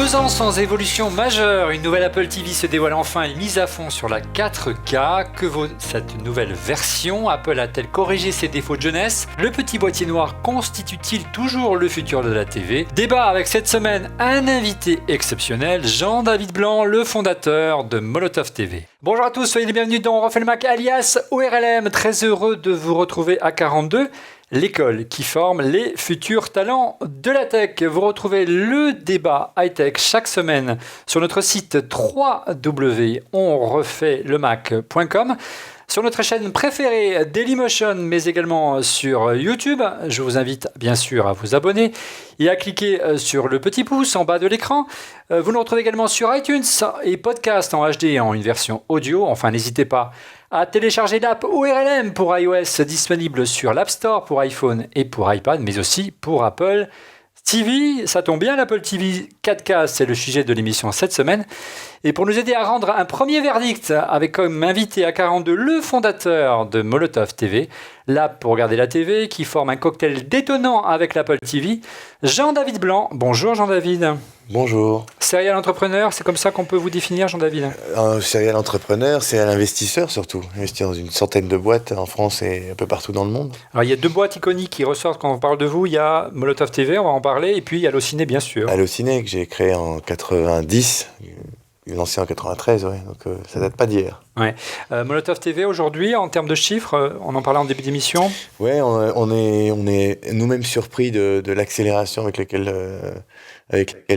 2 ans sans évolution majeure, une nouvelle Apple TV se dévoile enfin et mise à fond sur la 4K. Que vaut cette nouvelle version? Apple a-t-elle corrigé ses défauts de jeunesse? Le petit boîtier noir constitue-t-il toujours le futur de la TV? Débat avec cette semaine un invité exceptionnel, Jean-David Blanc, le fondateur de Molotov TV. Bonjour à tous, soyez les bienvenus dans On refait le Mac alias ORLM. Très heureux de vous retrouver à 42. L'école qui forme les futurs talents de la tech. Vous retrouvez le débat high-tech chaque semaine sur notre site www.onrefaitlemacom, sur notre chaîne préférée Dailymotion, mais également sur YouTube. Je vous invite bien sûr à vous abonner et à cliquer sur le petit pouce en bas de l'écran. Vous nous retrouvez également sur iTunes et podcast en HD en une version audio. Enfin, n'hésitez pas à télécharger l'app ORLM pour iOS, disponible sur l'App Store pour iPhone et pour iPad, mais aussi pour Apple TV. Ça tombe bien, l'Apple TV 4K, c'est le sujet de l'émission cette semaine. Et pour nous aider à rendre un premier verdict, avec comme invité à 42 le fondateur de Molotov TV, l'app pour regarder la TV, qui forme un cocktail détonnant avec l'Apple TV, Jean-David Blanc. Bonjour Jean-David. Bonjour. Serial entrepreneur, c'est comme ça qu'on peut vous définir, Jean-David? Un serial entrepreneur, serial investisseur surtout. Investir dans une centaine de boîtes en France et un peu partout dans le monde. Alors il y a 2 boîtes iconiques qui ressortent quand on parle de vous. Il y a Molotov TV, on va en parler, et puis il y a Allociné, bien sûr. Allociné, que j'ai créé en 90, lancé en 93, ouais, donc ça date pas d'hier. Ouais. Molotov TV aujourd'hui, en termes de chiffres, on en parlait en début d'émission. Ouais, on est nous-mêmes surpris de l'accélération avec laquelle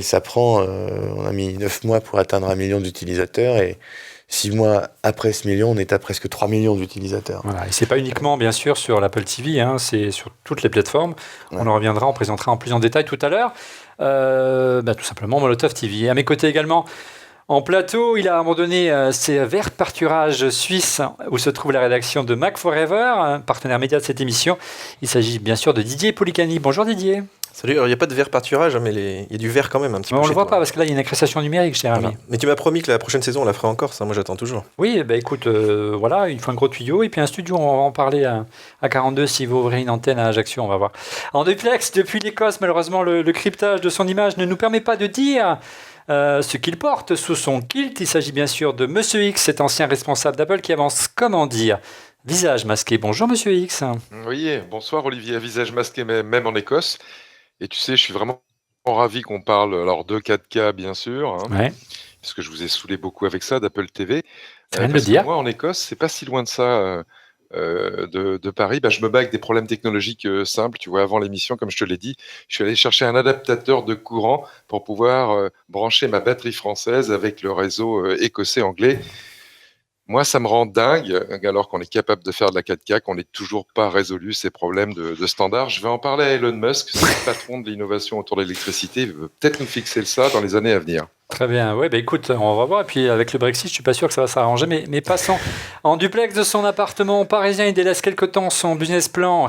ça prend. On a mis 9 mois pour atteindre 1 million d'utilisateurs et 6 mois après ce million, on est à presque 3 millions d'utilisateurs. Voilà. Et c'est pas uniquement, bien sûr, sur l'Apple TV, hein, c'est sur toutes les plateformes. Ouais. On en reviendra, on présentera en plus en détail tout à l'heure. Tout simplement Molotov TV. Et à mes côtés également, en plateau, il a abandonné ses verts pâturages suisses où se trouve la rédaction de Mac Forever, partenaire média de cette émission. Il s'agit bien sûr de Didier Policani. Bonjour Didier. Salut, alors il n'y a pas de vert pâturage, mais il y a du vert quand même un petit peu. On ne le voit pas parce que là il y a une accréciation numérique, cher ami. Voilà. Mais tu m'as promis que la prochaine saison on la ferait encore, ça moi j'attends toujours. Oui, écoute, voilà, il faut un gros tuyau et puis un studio, on va en parler à 42 si vous ouvrez une antenne à Ajaccio, on va voir. En duplex, depuis l'Écosse, malheureusement le cryptage de son image ne nous permet pas de dire ce qu'il porte sous son kilt. Il s'agit bien sûr de Monsieur X, cet ancien responsable d'Apple qui avance, comment dire, visage masqué. Bonjour Monsieur X. Oui, bonsoir Olivier, visage masqué même en Écosse. Et tu sais, je suis vraiment ravi qu'on parle alors de 4K bien sûr, hein, ouais. Parce que je vous ai saoulé beaucoup avec ça d'Apple TV. C'est rien de le dire. Moi en Écosse, c'est pas si loin de ça de Paris. Je me bats avec des problèmes technologiques simples. Tu vois, avant l'émission, comme je te l'ai dit, je suis allé chercher un adaptateur de courant pour pouvoir brancher ma batterie française avec le réseau écossais-anglais. Moi, ça me rend dingue, alors qu'on est capable de faire de la 4K, qu'on n'ait toujours pas résolu ces problèmes de standards. Je vais en parler à Elon Musk, c'est le patron de l'innovation autour de l'électricité. Il veut peut-être nous fixer ça dans les années à venir. Très bien, ouais, écoute, on va voir. Et puis avec le Brexit, je suis pas sûr que ça va s'arranger, mais passons. En duplex de son appartement parisien, il délaisse quelque temps ses business plans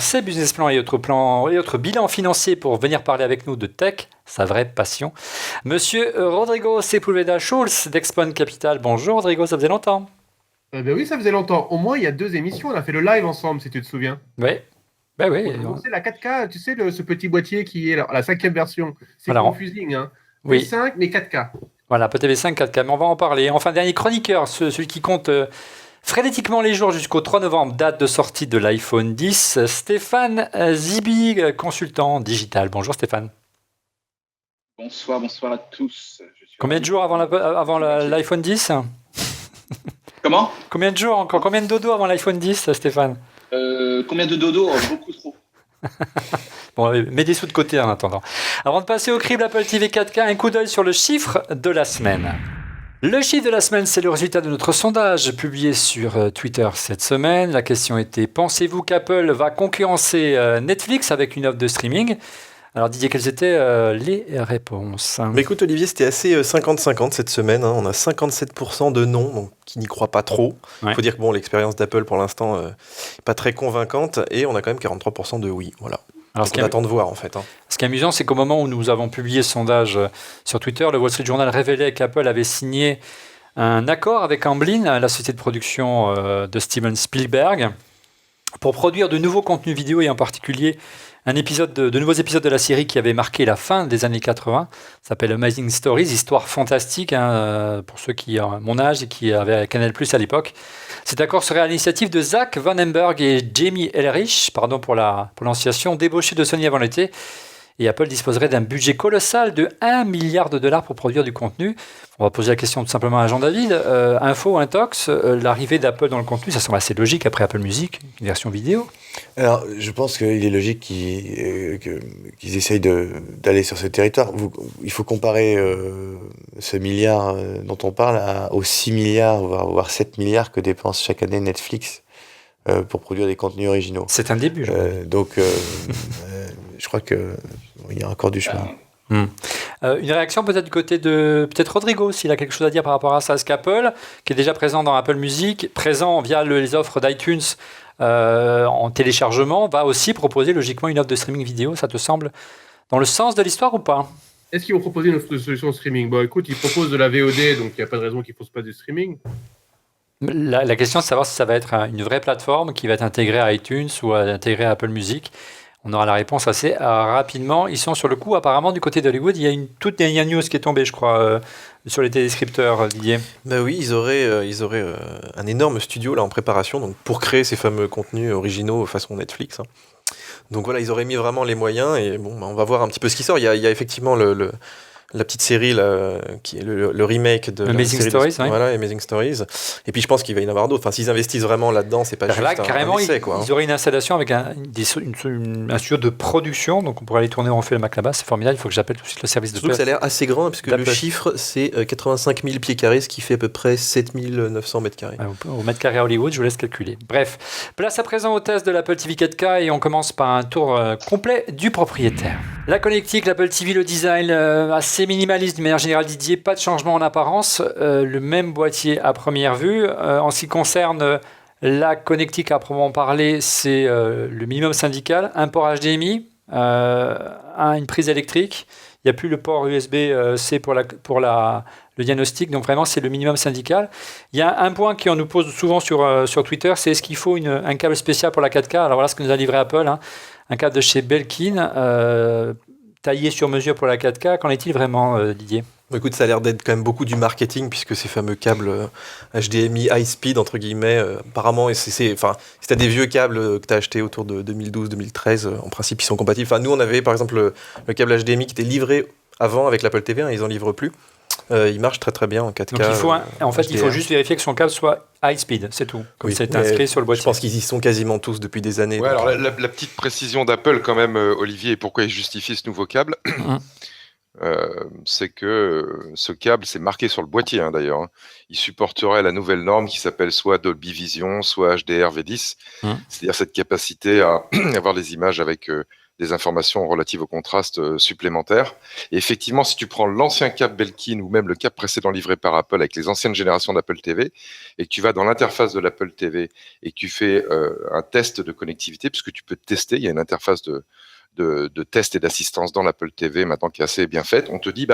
et autres bilans financiers pour venir parler avec nous de tech, sa vraie passion. Monsieur Rodrigo Sepulveda Schulz d'Expon Capital. Bonjour Rodrigo, ça faisait longtemps. Oui, ça faisait longtemps. Au moins, il y a 2 émissions, on a fait le live ensemble, si tu te souviens. Oui. Oui. On a la 4K, tu sais, ce petit boîtier qui est la 5e version. C'est voilà, confusing, hein. Oui. 5, mais 4K. Voilà, Apple TV 5 4K, mais on va en parler. Enfin, dernier chroniqueur, celui qui compte frénétiquement les jours jusqu'au 3 novembre, date de sortie de l'iPhone 10, Stéphane Zibi, consultant digital. Bonjour Stéphane. Bonsoir à tous. Combien de jours avant l'iPhone 10 ? Comment ? Combien de jours encore ? Combien de dodo avant l'iPhone 10, Stéphane ? Combien de dodo ? Beaucoup trop. Bon, mets des sous de côté en attendant. Avant de passer au crible Apple TV 4K, un coup d'œil sur le chiffre de la semaine. Le chiffre de la semaine, c'est le résultat de notre sondage publié sur Twitter cette semaine. La question était, pensez-vous qu'Apple va concurrencer Netflix avec une offre de streaming ? Alors Didier, quelles étaient les réponses ? Mais écoute Olivier, c'était assez 50-50 cette semaine, hein. On a 57% de non, donc qui n'y croient pas trop. Il faut dire que l'expérience d'Apple pour l'instant n'est pas très convaincante, et on a quand même 43% de oui. Voilà. Alors, on attend de voir en fait. Ce qui est amusant, c'est qu'au moment où nous avons publié ce sondage sur Twitter, le Wall Street Journal révélait qu'Apple avait signé un accord avec Amblin, la société de production de Steven Spielberg, pour produire de nouveaux contenus vidéo et en particulier de nouveaux épisodes de la série qui avait marqué la fin des années 80. Ça s'appelle Amazing Stories, histoire fantastique pour ceux qui ont mon âge et qui avaient Canal+ à l'époque. Cet accord serait à l'initiative de Zach Vandenberg et Jamie Ellerich, pardon pour la prononciation, débauchés de Sony avant l'été. Et Apple disposerait d'un budget colossal de $1 milliard pour produire du contenu. On va poser la question tout simplement à Jean-David. Info, intox, l'arrivée d'Apple dans le contenu, ça semble assez logique après Apple Music, une version vidéo. Alors, je pense qu'il est logique qu'ils essayent d'aller sur ce territoire. Il faut comparer ce milliard dont on parle aux 6 milliards, voire 7 milliards que dépense chaque année Netflix pour produire des contenus originaux. C'est un début. Je crois qu'il y a encore du chemin. Une réaction peut-être du côté de Rodrigo, s'il a quelque chose à dire par rapport à ça. Est-ce qu'Apple, qui est déjà présent dans Apple Music, présent via les offres d'iTunes en téléchargement, va aussi proposer logiquement une offre de streaming vidéo? Ça te semble dans le sens de l'histoire ou pas? Est-ce qu'ils vont proposer une offre de solution de streaming? Bon, écoute, ils proposent de la VOD, donc il n'y a pas de raison qu'ils ne fassent pas du streaming. La question, c'est de savoir si ça va être une vraie plateforme qui va être intégrée à iTunes ou intégrée à Apple Music. On aura la réponse assez rapidement. Ils sont sur le coup, apparemment, du côté d'Hollywood. Il y a une toute dernière news qui est tombée, je crois, sur les téléscripteurs, Didier. Ben oui, ils auraient un énorme studio là en préparation donc, pour créer ces fameux contenus originaux façon Netflix. Hein. Donc voilà, ils auraient mis vraiment les moyens et bon, on va voir un petit peu ce qui sort. Il y a effectivement la petite série là, qui est le remake de Amazing Stories, voilà, Amazing Stories. Et puis je pense qu'il va y en avoir d'autres. Enfin, s'ils investissent vraiment là-dedans, c'est pas juste carrément, un essai, quoi. Ils auraient une installation avec un studio de production, donc on pourrait aller tourner on fait le Mac là-bas. C'est formidable. Il faut que j'appelle tout de suite le service de Surtout que ça a l'air assez grand, parce que le chiffre c'est 85 000 pieds carrés, ce qui fait à peu près 7 900 mètres carrés. Au mètre carré à Hollywood, je vous laisse calculer. Bref, place à présent au test de l'Apple TV 4K et on commence par un tour complet du propriétaire. La connectique, l'Apple TV, le design assez minimaliste d'une manière générale, Didier, pas de changement en apparence, le même boîtier à première vue. En ce qui concerne la connectique à proprement parler, c'est le minimum syndical, un port HDMI, une prise électrique, il n'y a plus le port USB-C pour le diagnostic, donc vraiment c'est le minimum syndical. Il y a un point qu'on nous pose souvent sur Twitter, c'est est-ce qu'il faut un câble spécial pour la 4K? Alors voilà ce que nous a livré Apple, hein. Un câble de chez Belkin, taillé sur mesure pour la 4K. Qu'en est-il vraiment, Didier? Écoute, ça a l'air d'être quand même beaucoup du marketing, puisque ces fameux câbles HDMI high speed, entre guillemets, apparemment, si tu as des vieux câbles que tu as achetés autour de 2012-2013, en principe, ils sont compatibles. Enfin, nous, on avait par exemple le câble HDMI qui était livré avant avec l'Apple TV, ils n'en livrent plus. Il marche très très bien en 4K. Donc il faut juste vérifier que son câble soit high speed, c'est tout. Comme c'est inscrit sur le boîtier. Je pense qu'ils y sont quasiment tous depuis des années. Ouais, alors la petite précision d'Apple quand même, Olivier, et pourquoi ils justifient ce nouveau câble, c'est que ce câble, c'est marqué sur le boîtier d'ailleurs. Il supporterait la nouvelle norme qui s'appelle soit Dolby Vision, soit HDR V10, c'est-à-dire cette capacité à avoir les images avec des informations relatives au contraste supplémentaires. Et effectivement, si tu prends l'ancien câble Belkin ou même le câble précédent livré par Apple avec les anciennes générations d'Apple TV et que tu vas dans l'interface de l'Apple TV et que tu fais un test de connectivité, puisque tu peux tester, il y a une interface de test et d'assistance dans l'Apple TV maintenant qui est assez bien faite, on te dit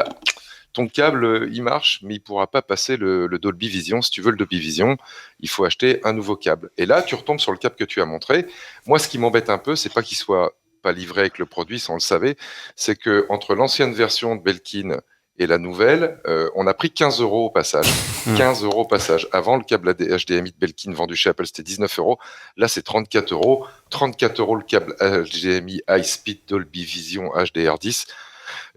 ton câble il marche mais il pourra pas passer le Dolby Vision. Si tu veux le Dolby Vision, il faut acheter un nouveau câble. Et là tu retombes sur le câble que tu as montré. Moi ce qui m'embête un peu, c'est pas qu'il soit pas livré avec le produit, ça on le savait, c'est que entre l'ancienne version de Belkin et la nouvelle, on a pris 15 € au passage. 15 € au passage. Avant, le câble HDMI de Belkin vendu chez Apple, c'était 19 €. Là, c'est 34 €. 34 € le câble HDMI High Speed Dolby Vision HDR10.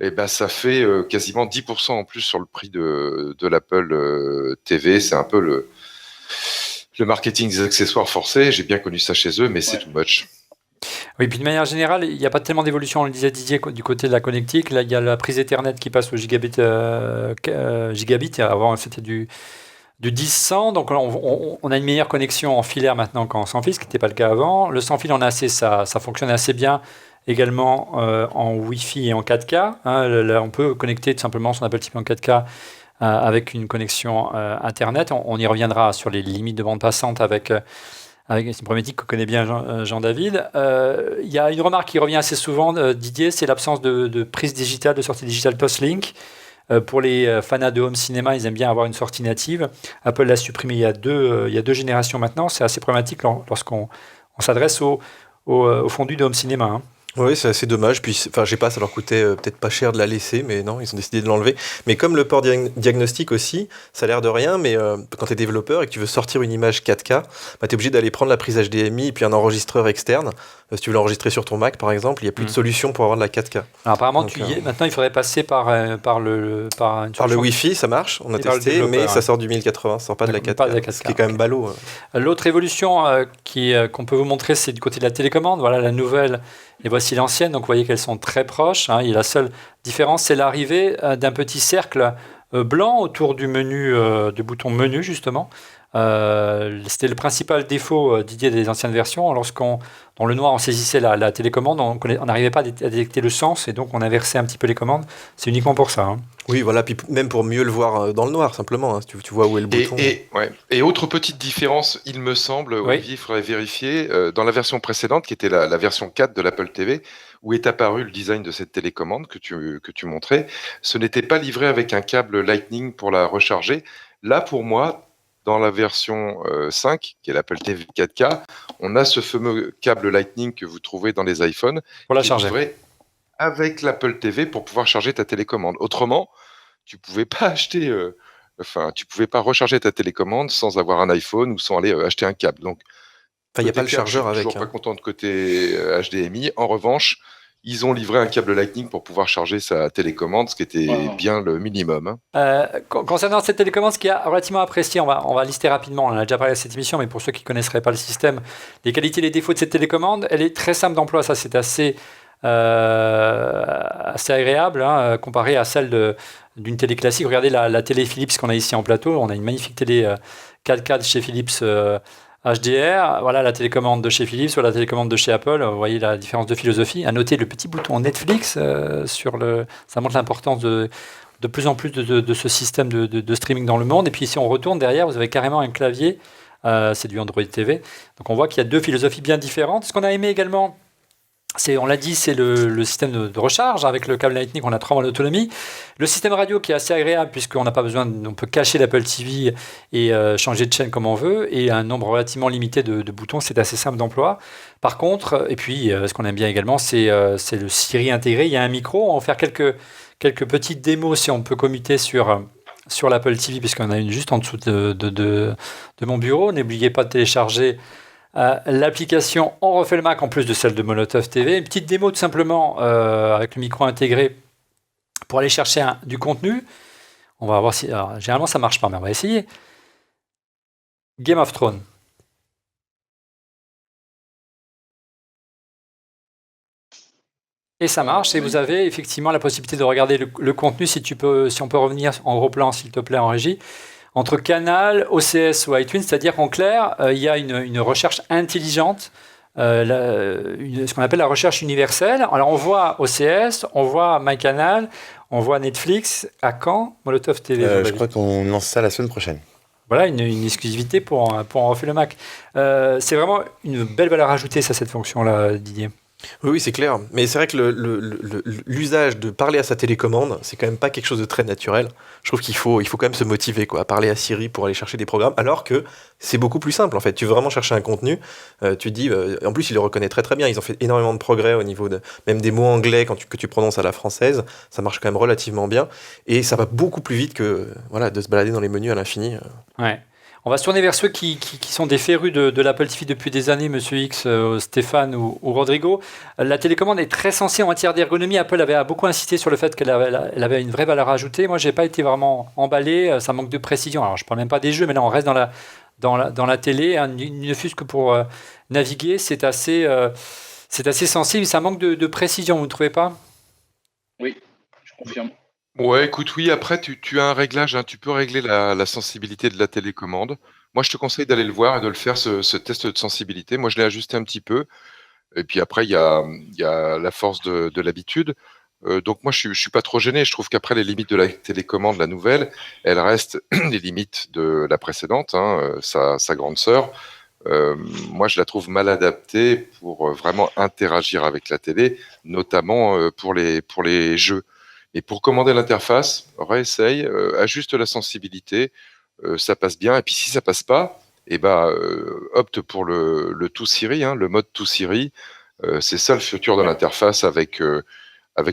Et ça fait quasiment 10% en plus sur le prix de l'Apple TV. C'est un peu le marketing des accessoires forcés. J'ai bien connu ça chez eux, mais c'est too much. Oui, puis de manière générale, il n'y a pas tellement d'évolution, on le disait Didier, du côté de la connectique. Là, il y a la prise Ethernet qui passe au gigabit. Avant, c'était du 10-100. Donc, on a une meilleure connexion en filaire maintenant qu'en sans fil, ce qui n'était pas le cas avant. Le sans fil, ça fonctionne assez bien également en Wi-Fi et en 4K. Là, on peut connecter tout simplement son Apple TV en 4K avec une connexion Internet. On y reviendra sur les limites de bande passante avec une problématique que connaît bien Jean-David. Il y a une remarque qui revient assez souvent, Didier, c'est l'absence de prise digitale, de sortie digitale Toslink. Pour les fanats de home cinéma, ils aiment bien avoir une sortie native. Apple l'a supprimé il y a deux générations maintenant. C'est assez problématique lorsqu'on On s'adresse au fondu de home cinéma. Hein. Oui, c'est assez dommage. Puis, enfin, je sais pas, ça leur coûtait peut-être pas cher de la laisser, mais non, ils ont décidé de l'enlever. Mais comme le port diagnostic aussi, ça a l'air de rien, mais quand tu es développeur et que tu veux sortir une image 4K, bah, tu es obligé d'aller prendre la prise HDMI et puis un enregistreur externe. Si tu veux l'enregistrer sur ton Mac, par exemple, il n'y a plus de solution pour avoir de la 4K. Alors, apparemment, maintenant, il faudrait passer par le Wi-Fi, ça marche, on a testé, mais ça sort du 1080, ça sort pas de la 4K, ce qui est quand même ballot. L'autre évolution qu'on peut vous montrer, c'est du côté de la télécommande. Voilà la nouvelle. Et voici l'ancienne, donc vous voyez qu'elles sont très proches. Hein. Et la seule différence, c'est l'arrivée d'un petit cercle blanc autour du menu, du bouton menu justement. C'était le principal défaut, Didier, des anciennes versions. Dans le noir, on saisissait la télécommande, on n'arrivait pas à détecter le sens, et donc on inversait un petit peu les commandes. C'est uniquement pour ça. Hein. Oui, voilà, puis même pour mieux le voir dans le noir, simplement. Hein, tu vois où est le bouton. Et autre petite différence, il me semble, Olivier, il faudrait vérifier, dans la version précédente, qui était la version 4 de l'Apple TV, où est apparu le design de cette télécommande que tu montrais, ce n'était pas livré avec un câble Lightning pour la recharger. Là, pour moi, dans la version 5, qui est l'Apple TV 4K, on a ce fameux câble Lightning que vous trouvez dans les iPhones, pour la charger. Avec l'Apple TV pour pouvoir charger ta télécommande. Autrement, tu pouvais pas tu pouvais pas recharger ta télécommande sans avoir un iPhone ou sans aller acheter un câble. Donc, il n'y a pas le chargeur avec. Je suis toujours pas content de côté HDMI. En revanche, ils ont livré un câble Lightning pour pouvoir charger sa télécommande, ce qui était bien le minimum. Concernant cette télécommande, ce qui est relativement apprécié, on va lister rapidement, on en a déjà parlé à cette émission, mais pour ceux qui ne connaisseraient pas le système, les qualités et les défauts de cette télécommande, elle est très simple d'emploi, ça c'est assez agréable comparé à celle d'une télé classique. Regardez la télé Philips qu'on a ici en plateau, on a une magnifique télé 4K de chez Philips HDR, voilà la télécommande de chez Philips ou la télécommande de chez Apple, vous voyez la différence de philosophie. À noter le petit bouton Netflix, ça montre l'importance de plus en plus de ce système de streaming dans le monde. Et puis si on retourne derrière, vous avez carrément un clavier, c'est du Android TV. Donc on voit qu'il y a deux philosophies bien différentes. Ce qu'on a aimé également, on l'a dit, c'est le système de recharge. Avec le câble Lightning, on a 3 mois d'autonomie. Le système radio qui est assez agréable puisqu'on n'a pas besoin, on peut cacher l'Apple TV et changer de chaîne comme on veut. Et un nombre relativement limité de boutons, c'est assez simple d'emploi. Par contre, et puis ce qu'on aime bien également, c'est le Siri intégré. Il y a un micro. On va faire quelques petites démos si on peut commuter sur l'Apple TV puisqu'on a une juste en dessous de mon bureau. N'oubliez pas de télécharger l'application On refait le Mac en plus de celle de Molotov TV. Une petite démo tout simplement avec le micro intégré pour aller chercher du contenu. On va voir si... Alors, généralement ça marche pas, mais on va essayer. Game of Thrones. Et ça marche, et vous avez effectivement la possibilité de regarder le contenu si on peut revenir en gros plan s'il te plaît en régie. Entre Canal, OCS ou iTunes, c'est-à-dire en clair, il y a une recherche intelligente, ce qu'on appelle la recherche universelle. Alors on voit OCS, on voit MyCanal, on voit Netflix. À quand Molotov TV Je crois qu'on lance ça la semaine prochaine. Voilà une exclusivité pour en refaire le Mac. C'est vraiment une belle valeur ajoutée, cette fonction-là, Didier. Oui, c'est clair. Mais c'est vrai que l'usage de parler à sa télécommande, c'est quand même pas quelque chose de très naturel. Je trouve qu'il faut quand même se motiver à parler à Siri pour aller chercher des programmes, alors que c'est beaucoup plus simple en fait. Tu veux vraiment chercher un contenu, tu te dis, en plus il le reconnaît très très bien. Ils ont fait énormément de progrès au niveau même des mots anglais que tu prononces à la française. Ça marche quand même relativement bien et ça va beaucoup plus vite que de se balader dans les menus à l'infini. Ouais. On va se tourner vers ceux qui sont des férus de l'Apple TV depuis des années, Monsieur X, Stéphane ou Rodrigo. La télécommande est très sensible en matière d'ergonomie. Apple avait beaucoup insisté sur le fait qu'elle avait une vraie valeur ajoutée. Moi, je n'ai pas été vraiment emballé. Ça manque de précision. Alors, je ne parle même pas des jeux, mais là, on reste dans la télé. Ne fût-ce que pour naviguer, c'est assez sensible. Ça manque de précision, vous ne trouvez pas ? Oui, je confirme. Ouais, écoute, oui, après, tu as un réglage, tu peux régler la sensibilité de la télécommande. Moi, je te conseille d'aller le voir et de le faire, ce test de sensibilité. Moi, je l'ai ajusté un petit peu. Et puis après, il y a la force de l'habitude. Donc moi, je suis pas trop gêné. Je trouve qu'après, les limites de la télécommande, la nouvelle, elles restent les limites de la précédente, sa grande sœur. Moi, je la trouve mal adaptée pour vraiment interagir avec la télé, notamment pour les jeux. Et pour commander l'interface, réessaye, ajuste la sensibilité, ça passe bien. Et puis si ça passe pas, opte pour le Tout Siri, le mode Tout Siri. C'est ça le futur de l'interface avec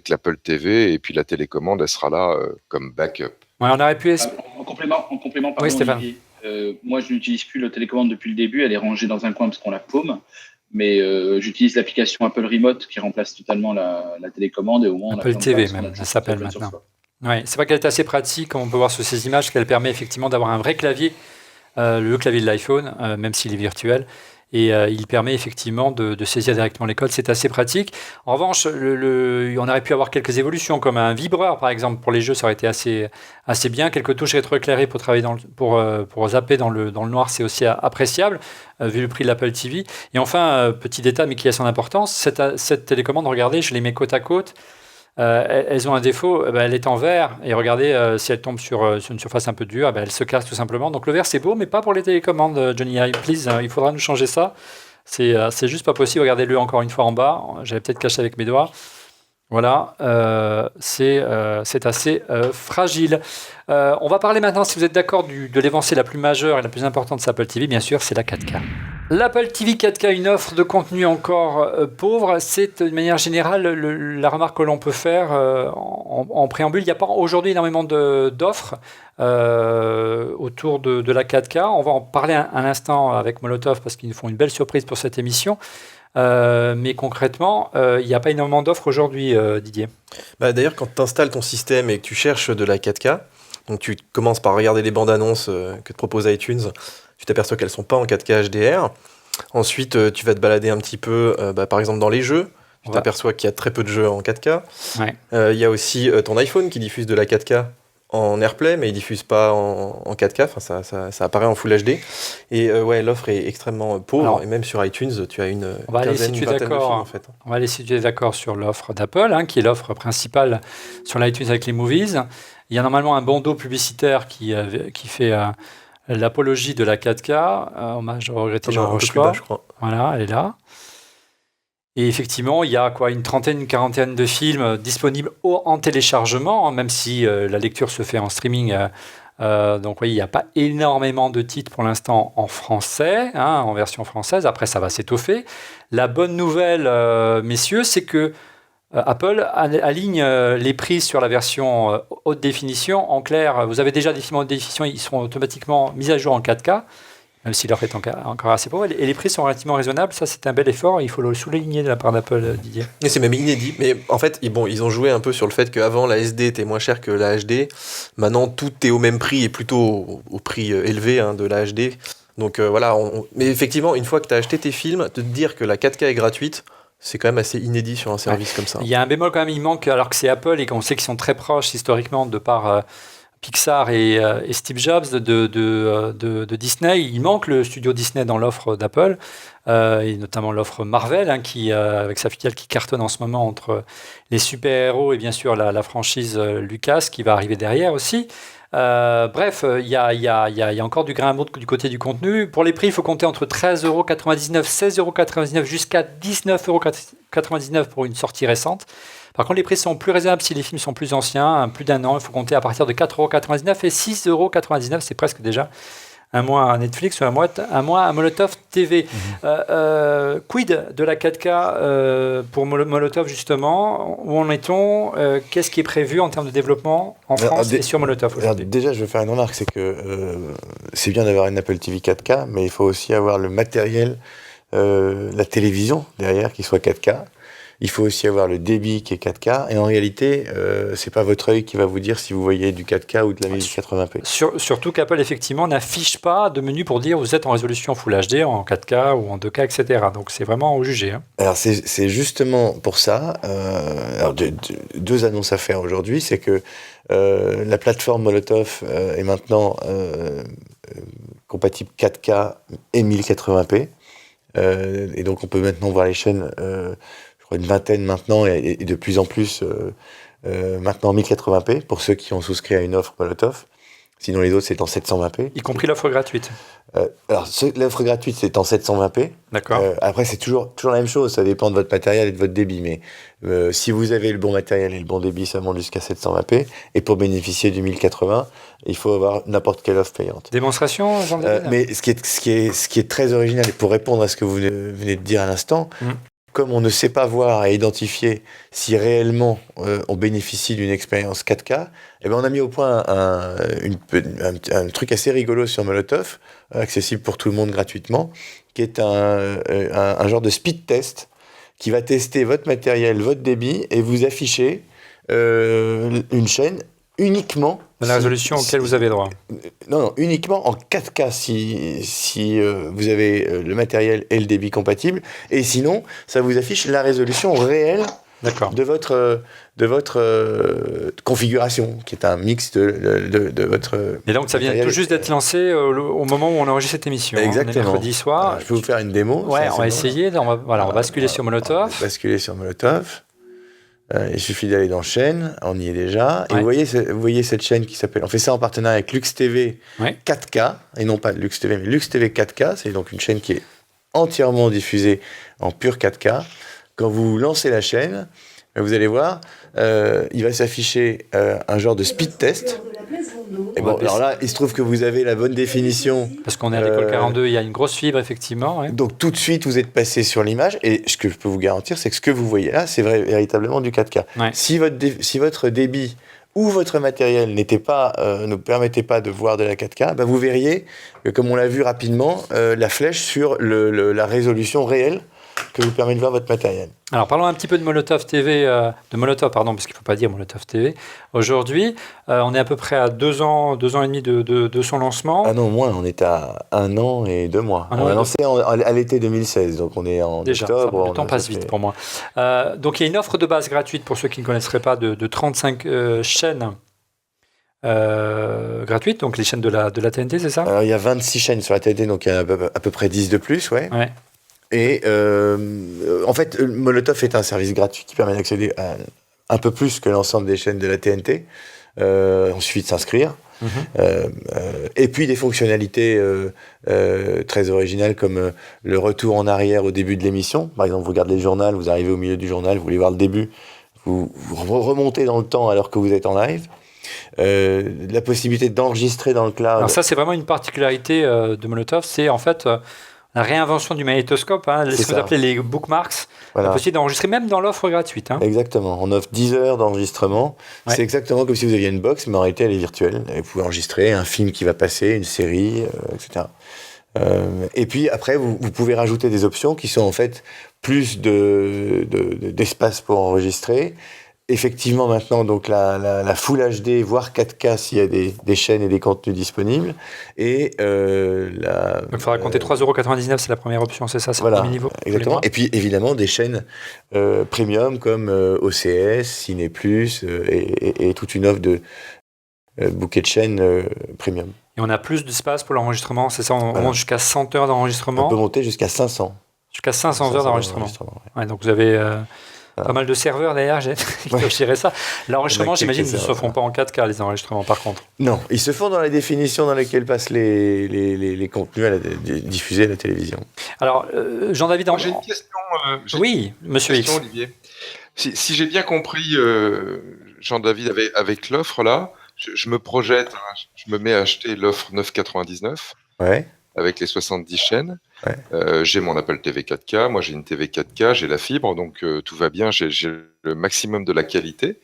l'Apple TV, et puis la télécommande, elle sera là comme backup. Ouais, on aurait pu... En complément, pardon, Oui, Stéphane. Olivier, moi, je n'utilise plus la télécommande depuis le début. Elle est rangée dans un coin parce qu'on la paume. Mais j'utilise l'application Apple Remote qui remplace totalement la télécommande. Et au moins, Apple TV, même, ça s'appelle maintenant. Ouais, c'est vrai qu'elle est assez pratique, comme on peut voir sur ces images, qu'elle permet effectivement d'avoir un vrai clavier, le clavier de l'iPhone, même s'il est virtuel. Et il permet effectivement de saisir directement les codes. C'est assez pratique. En revanche, on aurait pu avoir quelques évolutions, comme un vibreur, par exemple, pour les jeux, ça aurait été assez bien. Quelques touches rétroéclairées pour travailler pour zapper dans le noir, c'est aussi appréciable, vu le prix de l'Apple TV. Et enfin, petit détail, mais qui a son importance, cette télécommande, regardez, je les mets côte à côte. Elles ont un défaut, elle est en verre, et regardez, si elle tombe sur une surface un peu dure, elle se casse tout simplement. Donc le verre c'est beau, mais pas pour les télécommandes, Johnny Ive, please, il faudra nous changer ça. C'est juste pas possible. Regardez-le encore une fois en bas, j'avais peut-être caché avec mes doigts. Voilà, c'est assez fragile. On va parler maintenant, si vous êtes d'accord, de l'évancée la plus majeure et la plus importante de cette Apple TV, bien sûr, c'est la 4K. L'Apple TV 4K, une offre de contenu encore pauvre, c'est de manière générale la remarque que l'on peut faire en préambule. Il n'y a pas aujourd'hui énormément d'offres autour de la 4K. On va en parler un instant avec Molotov parce qu'ils nous font une belle surprise pour cette émission. Mais concrètement, il n'y a pas énormément d'offres aujourd'hui, Didier. D'ailleurs, quand tu installes ton système et que tu cherches de la 4K, donc tu commences par regarder les bandes annonces que te propose iTunes, tu t'aperçois qu'elles ne sont pas en 4K HDR. Ensuite, tu vas te balader un petit peu, par exemple, dans les jeux. Tu t'aperçois qu'il y a très peu de jeux en 4K. Ouais. Il y a aussi ton iPhone qui diffuse de la 4K en AirPlay, mais il diffuse pas en 4K, enfin ça apparaît en Full HD. Et l'offre est extrêmement pauvre. Alors, et même sur iTunes, tu as une quinzaine, une vingtaine de films en fait. On va aller si tu es d'accord sur l'offre d'Apple, qui est l'offre principale sur l'iTunes avec les Movies. Il y a normalement un bandeau publicitaire qui fait l'apologie de la 4K. Hommage au regretté Jean Rochefort. Je crois. Voilà, elle est là. Et effectivement, il y a une trentaine, une quarantaine de films disponibles en téléchargement, même si la lecture se fait en streaming. Donc il n'y a pas énormément de titres pour l'instant en français, en version française. Après, ça va s'étoffer. La bonne nouvelle, messieurs, c'est que Apple aligne les prix sur la version haute définition. En clair, vous avez déjà des films en haute définition, ils sont automatiquement mis à jour en 4K. Même si l'offre est encore assez pauvre. Et les prix sont relativement raisonnables. Ça, c'est un bel effort. Il faut le souligner de la part d'Apple, Didier. Et c'est même inédit. Mais en fait, ils ont joué un peu sur le fait qu'avant, la SD était moins chère que la HD. Maintenant, tout est au même prix et plutôt au prix élevé de la HD. Donc voilà. Mais effectivement, une fois que tu as acheté tes films, de te dire que la 4K est gratuite, c'est quand même assez inédit sur un service comme ça. Il y a un bémol quand même. Il manque, alors que c'est Apple et qu'on sait qu'ils sont très proches historiquement de par... Pixar et Steve Jobs de Disney. Il manque le studio Disney dans l'offre d'Apple, et notamment l'offre Marvel, qui, avec sa filiale qui cartonne en ce moment entre les super-héros et bien sûr la franchise Lucas qui va arriver derrière aussi. Bref, il y a encore du grain à moudre du côté du contenu. Pour les prix, il faut compter entre 13,99 €, 16,99 € jusqu'à 19,99 € pour une sortie récente. Par contre, les prix sont plus raisonnables si les films sont plus anciens, plus d'un an. Il faut compter à partir de 4,99 € et 6,99 €. C'est presque déjà un mois à Netflix ou un mois à Molotov TV. Quid de la 4K pour Molotov, justement? Où en est-on? Qu'est-ce qui est prévu en termes de développement en France et sur Molotov aujourd'hui? Déjà, je veux faire une remarque, c'est que c'est bien d'avoir une Apple TV 4K, mais il faut aussi avoir le matériel, la télévision derrière qui soit 4K. Il faut aussi avoir le débit qui est 4K. Et en réalité, c'est pas votre œil qui va vous dire si vous voyez du 4K ou de la 1080p. Surtout qu'Apple, effectivement, n'affiche pas de menu pour dire vous êtes en résolution Full HD, en 4K ou en 2K, etc. Donc, c'est vraiment au jugé. Alors, c'est justement pour ça. Alors, deux annonces à faire aujourd'hui. C'est que la plateforme Molotov est maintenant compatible 4K et 1080p. Et donc, on peut maintenant voir les chaînes... une vingtaine maintenant et de plus en plus maintenant en 1080p pour ceux qui ont souscrit à une offre Molotov. Sinon, les autres, c'est en 720p. Y compris l'offre gratuite. Alors, l'offre gratuite, c'est en 720p. D'accord. Après, c'est toujours la même chose. Ça dépend de votre matériel et de votre débit. Mais si vous avez le bon matériel et le bon débit, ça monte jusqu'à 720p. Et pour bénéficier du 1080, il faut avoir n'importe quelle offre payante. Démonstration, Jean-David Mais ce qui est très original, et pour répondre à ce que vous venez de dire à l'instant, comme on ne sait pas voir et identifier si réellement on bénéficie d'une expérience 4K, eh ben on a mis au point un truc assez rigolo sur Molotov, accessible pour tout le monde gratuitement, qui est un genre de speed test qui va tester votre matériel, votre débit, et vous afficher une chaîne uniquement... Dans la résolution auquel vous avez droit. Non, uniquement en 4K si vous avez le matériel et le débit compatible. Et sinon, ça vous affiche la résolution réelle de votre configuration, qui est un mix de votre... Et donc, ça vient tout juste d'être lancé au moment où on enregistre cette émission. Exactement. On est mercredi soir. Alors, je peux vous faire une démo. Ouais, on va essayer. On va basculer sur Molotov. Basculer sur Molotov. Il suffit d'aller dans chaîne, on y est déjà. Et Ouais. vous voyez cette chaîne qui s'appelle... On fait ça en partenariat avec Lux TV 4K, et non pas Lux TV, mais Lux TV 4K. C'est donc une chaîne qui est entièrement diffusée en pur 4K. Quand vous lancez la chaîne, vous allez voir, il va s'afficher un genre de speed test. Et bon, alors là, il se trouve que vous avez la bonne définition. Parce qu'on est à l'école 42, il y a une grosse fibre, effectivement. Ouais. Donc tout de suite, vous êtes passé sur l'image. Et ce que je peux vous garantir, c'est que ce que vous voyez là, c'est véritablement du 4K. Ouais. Si votre débit ou votre matériel ne permettait pas de voir de la 4K, vous verriez, comme on l'a vu rapidement, la flèche sur la résolution réelle que vous permet de voir votre matériel. Alors parlons un petit peu de Molotov TV, parce qu'il ne faut pas dire Molotov TV. Aujourd'hui, on est à peu près à 2 ans et demi de son lancement. Ah non, moins, on est à 1 an et 2 mois. On a lancé à l'été 2016, donc on est en octobre. Le temps passe vite pour moi. Donc il y a une offre de base gratuite pour ceux qui ne connaisseraient pas de 35 chaînes gratuites, donc les chaînes de la TNT, c'est ça ? Alors il y a 26 chaînes sur la TNT, donc il y a à peu près 10 de plus, ouais. Et en fait, Molotov est un service gratuit qui permet d'accéder à un peu plus que l'ensemble des chaînes de la TNT. Il suffit de s'inscrire. Et puis des fonctionnalités très originales comme le retour en arrière au début de l'émission. Par exemple, vous regardez le journal, vous arrivez au milieu du journal, vous voulez voir le début, vous remontez dans le temps alors que vous êtes en live. La possibilité d'enregistrer dans le cloud. Alors ça, c'est vraiment une particularité de Molotov, c'est en fait... la réinvention du magnétoscope, ce que vous appelez les bookmarks, voilà. Possible d'enregistrer même dans l'offre gratuite. Exactement, on offre 10 heures d'enregistrement. Ouais. C'est exactement comme si vous aviez une box, mais en réalité elle est virtuelle. Et vous pouvez enregistrer un film qui va passer, une série, etc. Et puis après, vous pouvez rajouter des options qui sont en fait plus d'espace pour enregistrer. Effectivement, maintenant, donc la Full HD, voire 4K s'il y a des chaînes et des contenus disponibles. Et donc, il faudra compter 3,99 €, c'est la première option, c'est ça, c'est le premier niveau. Exactement. Et puis, évidemment, des chaînes premium comme OCS, Ciné+, et toute une offre de bouquet de chaînes premium. Et on a plus d'espace pour l'enregistrement, c'est ça, on monte jusqu'à 100 heures d'enregistrement. On peut monter jusqu'à 500. Jusqu'à 500 heures d'enregistrement. Ouais, donc vous avez... pas mal de serveurs d'ailleurs, j'ai géré ça. L'enregistrement, j'imagine, ne se font pas en 4K, les enregistrements, par contre. Non, ils se font dans la définition dans laquelle passent les contenus diffusés à la télévision. Alors, Jean-David... J'ai une question. Oui, monsieur X. Olivier. Si j'ai bien compris, Jean-David, avec l'offre là, je me projette, je me mets à acheter l'offre 9,99 avec les 70 chaînes. J'ai mon Apple TV 4K, moi j'ai une TV 4K, j'ai la fibre, donc tout va bien, j'ai le maximum de la qualité.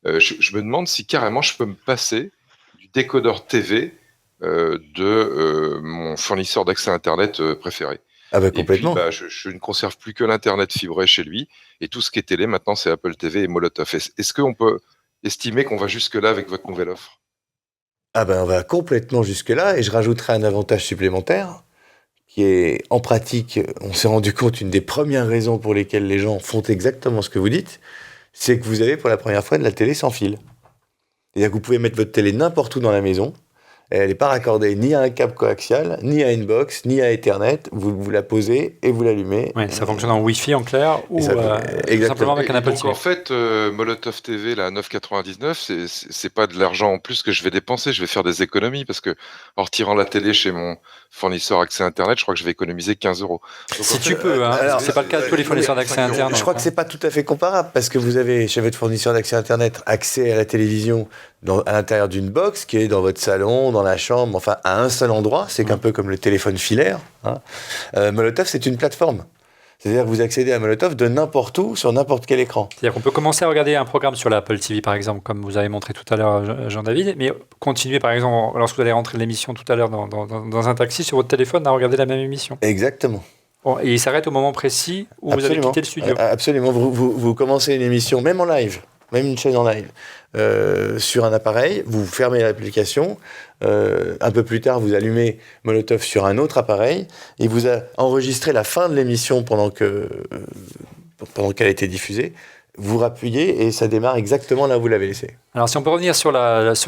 Je me demande si carrément je peux me passer du décodeur TV de mon fournisseur d'accès Internet préféré. Ah bah complètement. Et puis, je ne conserve plus que l'Internet fibré chez lui, et tout ce qui est télé, maintenant c'est Apple TV et Molotov. Est-ce qu'on peut estimer qu'on va jusque-là avec votre nouvelle offre ? Ah ben on va complètement jusque-là, et je rajouterai un avantage supplémentaire, qui est, en pratique, on s'est rendu compte, une des premières raisons pour lesquelles les gens font exactement ce que vous dites, c'est que vous avez pour la première fois de la télé sans fil. C'est-à-dire que vous pouvez mettre votre télé n'importe où dans la maison, Elle n'est pas raccordée ni à un câble coaxial, ni à une box, ni à Ethernet. Vous la posez et vous l'allumez. Ouais, ça fonctionne en Wi-Fi en clair ou simplement avec un Apple Donc TV. en fait, Molotov TV là, à 9,99, c'est pas de l'argent en plus que je vais dépenser, je vais faire des économies parce que en retirant la télé chez mon fournisseur accès Internet, je crois que je vais économiser 15 euros. Donc, Si en tu fait, peux, hein, alors, c'est pas le cas de tous les fournisseurs d'accès Internet. Je crois que c'est pas tout à fait comparable parce que vous avez chez votre fournisseur d'accès Internet accès à la télévision à l'intérieur d'une box qui est dans votre salon, dans la chambre, enfin à un seul endroit. C'est un peu comme le téléphone filaire. Hein. Molotov, c'est une plateforme. C'est-à-dire que vous accédez à Molotov de n'importe où, sur n'importe quel écran. C'est-à-dire qu'on peut commencer à regarder un programme sur l'Apple TV, par exemple, comme vous avez montré tout à l'heure, Jean-David, mais continuer, par exemple, lorsque vous allez rentrer de l'émission tout à l'heure dans un taxi sur votre téléphone, à regarder la même émission. Exactement. Bon, et il s'arrête au moment précis où vous avez quitté le studio. Absolument. Vous commencez une émission, même en live, même une chaîne en live, sur un appareil, vous fermez l'application, un peu plus tard, vous allumez Molotov sur un autre appareil, et vous enregistrez la fin de l'émission pendant qu'elle a été diffusée, vous rappuyez et ça démarre exactement là où vous l'avez laissé. Alors si on peut revenir sur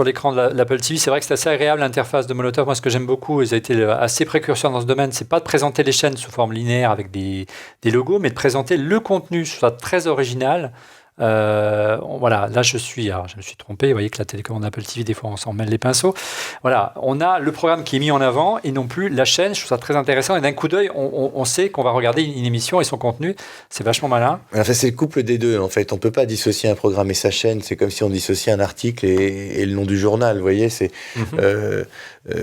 l'écran de l'Apple TV, c'est vrai que c'est assez agréable l'interface de Molotov. Moi, ce que j'aime beaucoup, ils ont été assez précurseurs dans ce domaine, c'est pas de présenter les chaînes sous forme linéaire avec des logos, mais de présenter le contenu, soit très original. Voilà, là je me suis trompé, vous voyez que la télécommande Apple TV, des fois on s'en mêle les pinceaux. Voilà, on a le programme qui est mis en avant et non plus la chaîne. Je trouve ça très intéressant et d'un coup d'œil on sait qu'on va regarder une émission et son contenu, c'est vachement malin. Enfin, c'est le couple des deux en fait, on peut pas dissocier un programme et sa chaîne, c'est comme si on dissociait un article et le nom du journal, vous voyez, c'est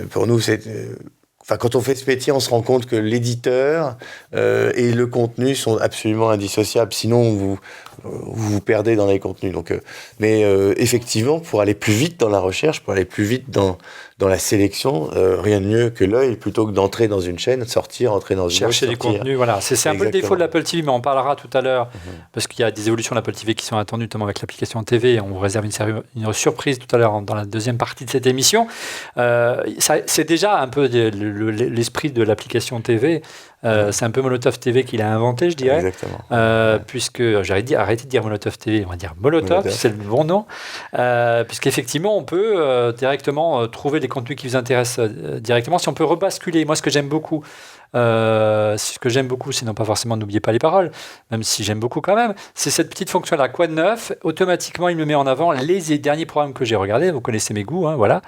pour nous c'est... Enfin, quand on fait ce métier, on se rend compte que l'éditeur et le contenu sont absolument indissociables. Sinon, vous vous perdez dans les contenus. Donc, mais effectivement, pour aller plus vite dans la recherche, pour aller plus vite dans la sélection, rien de mieux que l'œil, plutôt que d'entrer dans une chaîne, sortir, entrer dans une autre, chercher les contenus, voilà. C'est un peu le défaut de l'Apple TV, mais on en parlera tout à l'heure, parce qu'il y a des évolutions de l'Apple TV qui sont attendues, notamment avec l'application TV. On vous réserve une surprise tout à l'heure dans la deuxième partie de cette émission. C'est déjà un peu l'esprit de l'application TV. C'est un peu Molotov TV qu'il a inventé, je dirais. Exactement. Puisque j'aurais arrêté de dire Molotov TV, on va dire Molotov, c'est le bon nom. Puisqu'effectivement, on peut directement trouver les contenus qui vous intéressent directement. Si on peut rebasculer, moi ce que j'aime beaucoup, c'est non pas forcément n'oubliez pas les paroles, même si j'aime beaucoup quand même, c'est cette petite fonction-là, quoi de neuf, automatiquement il me met en avant les derniers programmes que j'ai regardés, vous connaissez mes goûts, hein, voilà.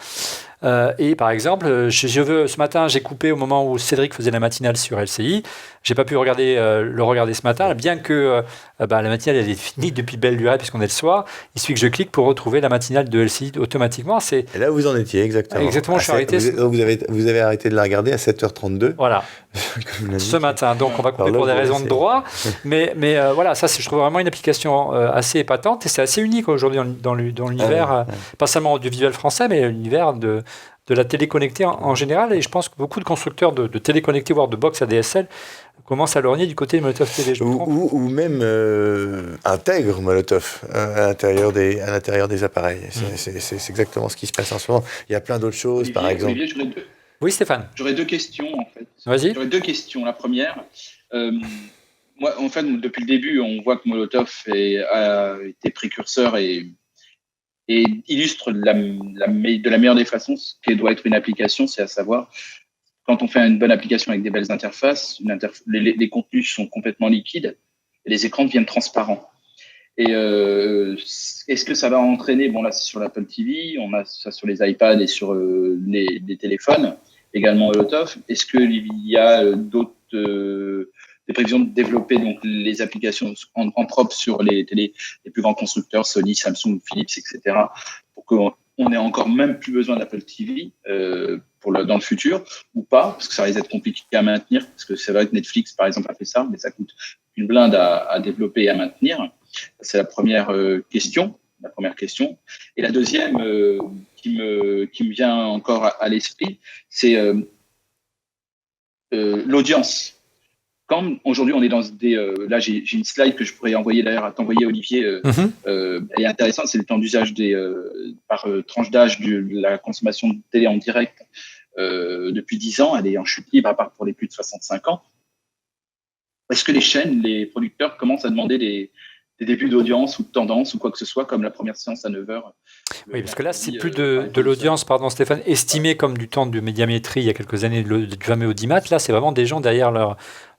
Et par exemple, ce matin, j'ai coupé au moment où Cédric faisait la matinale sur LCI. J'ai pas pu le regarder ce matin, bien que la matinale elle est finie depuis belle lurette puisqu'on est le soir. Il suffit que je clique pour retrouver la matinale de LCI automatiquement. Et là, vous en étiez, exactement. Exactement, je suis arrêté. Vous avez arrêté de la regarder à 7h32. Voilà. Ce matin. Donc, on va couper pour des raisons de droit. Mais voilà, ça, je trouve vraiment une application assez épatante et c'est assez unique aujourd'hui dans l'univers, pas seulement audiovisuel français, mais l'univers de la télé connectée en général. Et je pense que beaucoup de constructeurs de télé connectée, voire de box ADSL, commencent à lorgner du côté de Molotov TV. Ou même intègre Molotov à l'intérieur des appareils. C'est exactement ce qui se passe en ce moment. Il y a plein d'autres choses, par exemple. Olivier, oui, Stéphane. J'aurais deux questions, en fait. Vas-y. J'aurais deux questions. La première, moi, en fait, depuis le début, on voit que Molotov a été précurseur et illustre de la meilleure des façons ce qu'elle doit être une application, c'est à savoir, quand on fait une bonne application avec des belles interfaces, les contenus sont complètement liquides et les écrans deviennent transparents. Et est-ce que ça va entraîner, bon là c'est sur l'Apple TV, on a ça sur les iPads et sur les téléphones, également Molotov, est-ce qu'il y a des prévisions de développer donc les applications en propre sur les plus grands constructeurs, Sony, Samsung, Philips, etc., pour qu'on ait encore même plus besoin d'Apple TV dans le futur, ou pas, parce que ça risque d'être compliqué à maintenir, parce que c'est vrai que Netflix, par exemple, a fait ça, mais ça coûte une blinde à développer et à maintenir. C'est la première question. Et la deuxième qui me vient encore à l'esprit, c'est l'audience. Quand aujourd'hui on est dans des... là, j'ai une slide que je pourrais envoyer d'ailleurs à t'envoyer, Olivier. Elle est intéressante, c'est le temps d'usage par tranche d'âge de la consommation de télé en direct depuis 10 ans. Elle est en chute libre à part pour les plus de 65 ans. Est-ce que les chaînes, les producteurs commencent à demander des débuts d'audience ou de tendance ou quoi que ce soit, comme la première séance à 9h. Oui, parce que là, c'est plus de l'audience, pardon Stéphane, estimée comme du temps de médiamétrie il y a quelques années, du fameux audimat. Là, c'est vraiment des gens derrière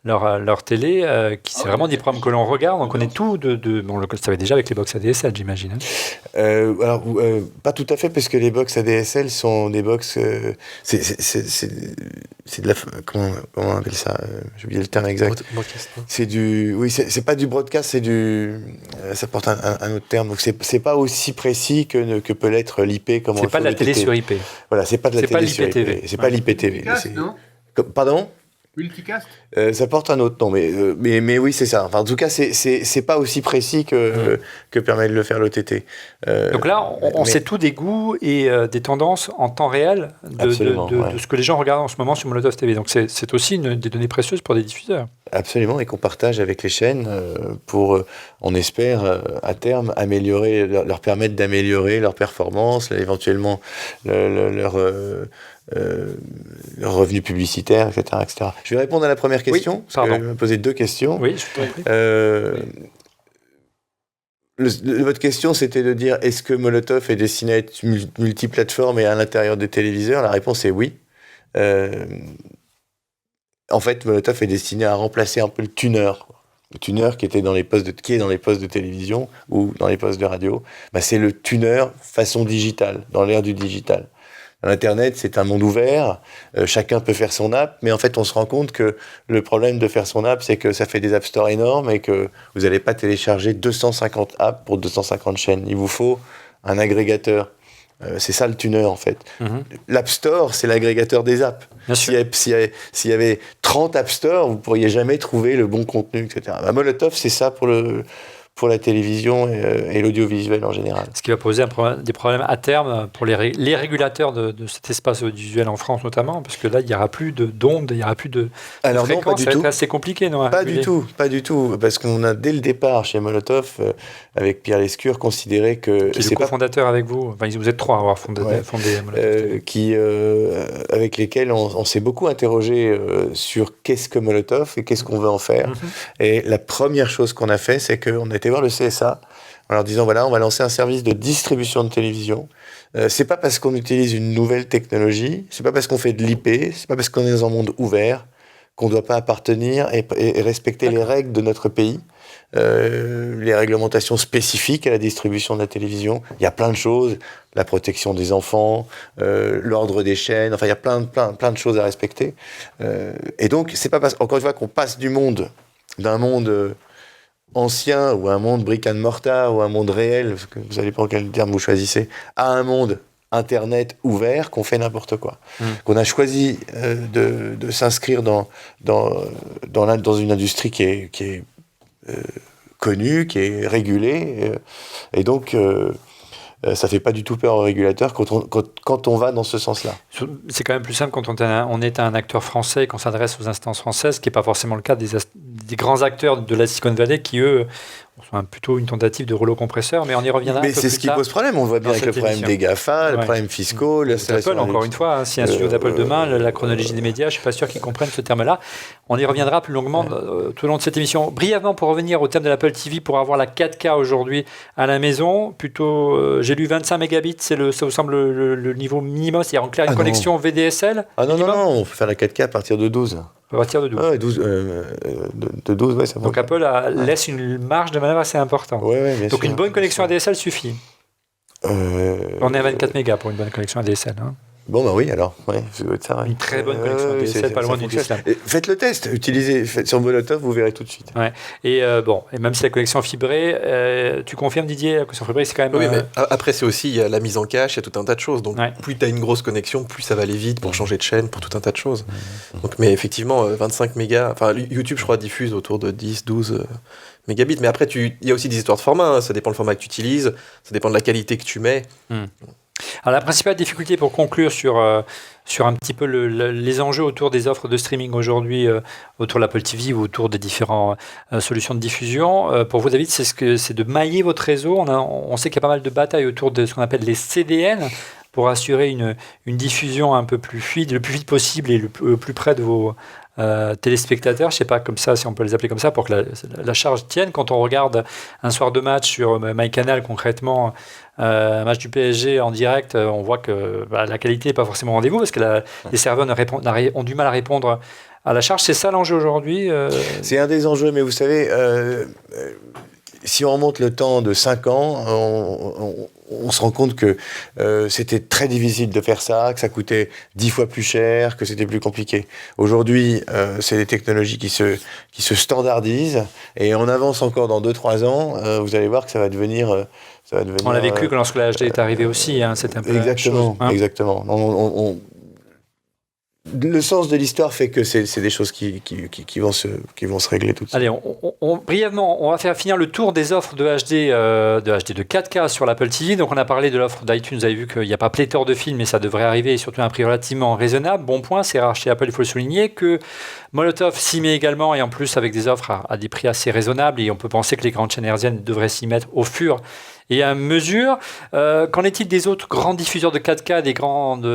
leur télé, c'est vraiment des programmes que l'on regarde. On connaît tout bon, on le savait déjà avec les box ADSL, j'imagine. Alors, pas tout à fait, parce que les box ADSL sont des box. C'est de la. Comment on appelle ça J'ai oublié le terme exact. Broadcast, non C'est du. Oui, c'est pas du broadcast, c'est du. Ça porte un autre terme. Donc, c'est pas aussi précis que peut l'être l'IP. C'est pas de la télé sur IP. Voilà, c'est pas de la télé sur l'IPTV. IP. C'est pas l'IPTV. Multicast, non Pardon Multicast. Ça porte un autre nom, mais oui, c'est ça. Enfin, en tout cas, c'est pas aussi précis que permet de le faire l'OTT. Donc là, on sait tout des goûts et des tendances en temps réel de ce que les gens regardent en ce moment sur Molotov TV. Donc c'est aussi des données précieuses pour des diffuseurs. Absolument, et qu'on partage avec les chaînes pour, on espère, à terme, améliorer, leur permettre d'améliorer leur performance, éventuellement leur revenus publicitaires, etc., etc. Je vais répondre à la première question, parce que je me posais 2 questions. Oui, je t'en prie. Votre question, c'était de dire, est-ce que Molotov est destiné à être multiplateforme et à l'intérieur des téléviseurs ? La réponse est oui. En fait, Molotov est destiné à remplacer un peu le tuner. Le tuner qui est dans les postes de télévision ou dans les postes de radio. C'est le tuner façon digitale, dans l'ère du digital. Internet, c'est un monde ouvert, chacun peut faire son app, mais en fait, on se rend compte que le problème de faire son app, c'est que ça fait des app stores énormes et que vous n'allez pas télécharger 250 apps pour 250 chaînes. Il vous faut un agrégateur. C'est ça le tuner, en fait. L'App Store, c'est l'agrégateur des apps. S'il y avait 30 App Stores, vous ne pourriez jamais trouver le bon contenu, etc. Molotov, c'est ça pour la télévision et l'audiovisuel en général. Ce qui va poser des problèmes à terme pour les régulateurs de cet espace audiovisuel en France notamment, parce que là, il n'y aura plus d'ondes, il n'y aura plus de Alors non, pas du tout. C'est assez compliqué, non ? Pas du tout, parce qu'on a dès le départ chez Molotov, avec Pierre Lescure, considéré que... Qui est le cofondateur avec vous, enfin vous êtes 3 à avoir fondé Molotov. Avec lesquels on s'est beaucoup interrogé sur qu'est-ce que Molotov et qu'est-ce qu'on veut en faire. Et la première chose qu'on a fait, c'est qu'on a été voir le CSA en leur disant voilà, on va lancer un service de distribution de télévision. C'est pas parce qu'on utilise une nouvelle technologie, c'est pas parce qu'on fait de l'IP, c'est pas parce qu'on est dans un monde ouvert qu'on doit pas appartenir et respecter les règles de notre pays, les réglementations spécifiques à la distribution de la télévision. Il y a plein de choses, la protection des enfants, l'ordre des chaînes, enfin il y a plein de choses à respecter. Et donc c'est pas encore une fois qu'on passe d'un monde ancien, ou un monde brick and mortar, ou un monde réel, parce que vous savez pas quel terme vous choisissez, à un monde Internet ouvert, qu'on fait n'importe quoi. Qu'on a choisi de s'inscrire dans une industrie qui est connue, qui est régulée, et donc ça fait pas du tout peur aux régulateurs quand on va dans ce sens-là. C'est quand même plus simple quand on est un acteur français et qu'on s'adresse aux instances françaises, ce qui n'est pas forcément le cas des grands acteurs de la Silicon Valley qui, eux, sont plutôt une tentative de rouleau compresseur, mais on y reviendra un peu plus tard. Mais c'est ce qui pose problème, on le voit bien avec le problème des GAFA, le problème fiscaux, Apple, encore une fois, si un studio d'Apple demain, la chronologie des médias, je ne suis pas sûr qu'ils comprennent ce terme-là. On y reviendra plus longuement tout au long de cette émission. Brièvement, pour revenir au terme de l'Apple TV, pour avoir la 4K aujourd'hui à la maison, plutôt, j'ai lu 25 mégabits, ça vous semble le niveau minimum, c'est-à-dire en clair une connexion VDSL non, on peut faire la 4K à partir de 12. À partir de 12. De 12, ouais, ça va. Donc Apple laisse une marge de manœuvre assez importante. Ouais, bien Donc sûr, une bonne connexion ADSL suffit. On est à 24 mégas pour une bonne connexion ADSL. Bon, oui, alors. Ouais, ça doit être ça, ouais. Une très bonne connexion ADSL, pas loin du Tesla. Faites le test, faites sur Molotov, vous verrez tout de suite. Ouais. Et même si la connexion fibrée, tu confirmes, Didier, la connexion fibrée, c'est quand même... Oui, mais après, c'est aussi il y a la mise en cache, il y a tout un tas de choses. Donc, plus tu as une grosse connexion, plus ça va aller vite pour changer de chaîne, pour tout un tas de choses. Donc, mais effectivement, 25 mégas... Enfin, YouTube, je crois, diffuse autour de 10, 12... mégabits, mais après, il y a aussi des histoires de format, ça dépend le format que tu utilises, ça dépend de la qualité que tu mets. Alors la principale difficulté pour conclure sur un petit peu les enjeux autour des offres de streaming aujourd'hui, autour de l'Apple TV ou autour des différentes solutions de diffusion, pour vous David, c'est de mailler votre réseau. On sait qu'il y a pas mal de batailles autour de ce qu'on appelle les CDN, pour assurer une diffusion un peu plus fluide, le plus vite possible et le plus près de vos téléspectateurs, je sais pas comme ça si on peut les appeler comme ça, pour que la charge tienne. Quand on regarde un soir de match sur MyCanal concrètement, un match du PSG en direct, on voit que la qualité n'est pas forcément au rendez-vous parce que les serveurs ont du mal à répondre à la charge. C'est ça l'enjeu aujourd'hui C'est un des enjeux, mais vous savez, si on remonte le temps de 5 ans, on se rend compte que c'était très difficile de faire ça, que ça coûtait 10 fois plus cher, que c'était plus compliqué. Aujourd'hui, c'est des technologies qui se standardisent, et on avance encore dans 2-3 ans, vous allez voir que ça va devenir... On l'a vécu lorsque la HD est arrivée aussi, c'était un peu exactement, la même chose. Exactement. Le sens de l'histoire fait que c'est des choses qui vont se régler tout de suite. Allez, brièvement, on va finir le tour des offres de HD, de 4K sur l'Apple TV. Donc, on a parlé de l'offre d'iTunes. Vous avez vu qu'il n'y a pas pléthore de films, mais ça devrait arriver, et surtout à un prix relativement raisonnable. Bon point, c'est rare chez Apple, il faut le souligner, que Molotov s'y met également, et en plus avec des offres à des prix assez raisonnables. Et on peut penser que les grandes chaînes hertziennes devraient s'y mettre au fur et à mesure. Qu'en est-il des autres grands diffuseurs de 4K, des grandes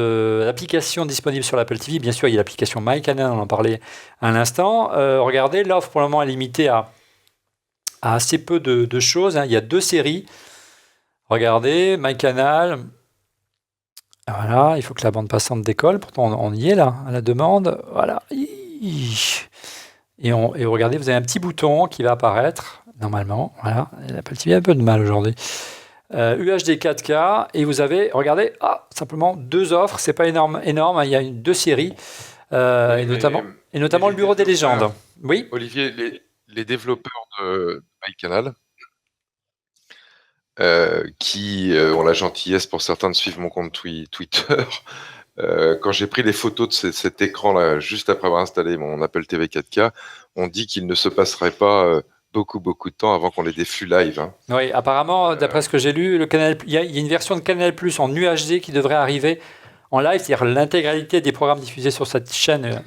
applications disponibles sur l'Apple TV? Bien sûr, il y a l'application MyCanal, on en parlait à l'instant. Regardez, l'offre pour le moment est limitée à assez peu de choses. Il y a 2 séries. Regardez, MyCanal. Voilà, il faut que la bande passante décolle. Pourtant, on y est là, à la demande. Voilà. Et regardez, vous avez un petit bouton qui va apparaître. Normalement, voilà, l'Apple TV a un peu de mal aujourd'hui. UHD 4K, et vous avez, regardez, simplement 2 offres, c'est pas énorme, il y a 2 séries, et notamment le Bureau des légendes. Oui. Olivier, les développeurs de MyCanal, qui ont la gentillesse pour certains de suivre mon compte Twitter, quand j'ai pris les photos de cet écran-là, juste après avoir installé mon Apple TV 4K, on dit qu'il ne se passerait pas... beaucoup de temps avant qu'on ait des flux live. Oui, apparemment, d'après ce que j'ai lu, il y a une version de Canal+ en UHD qui devrait arriver en live, c'est-à-dire l'intégralité des programmes diffusés sur cette chaîne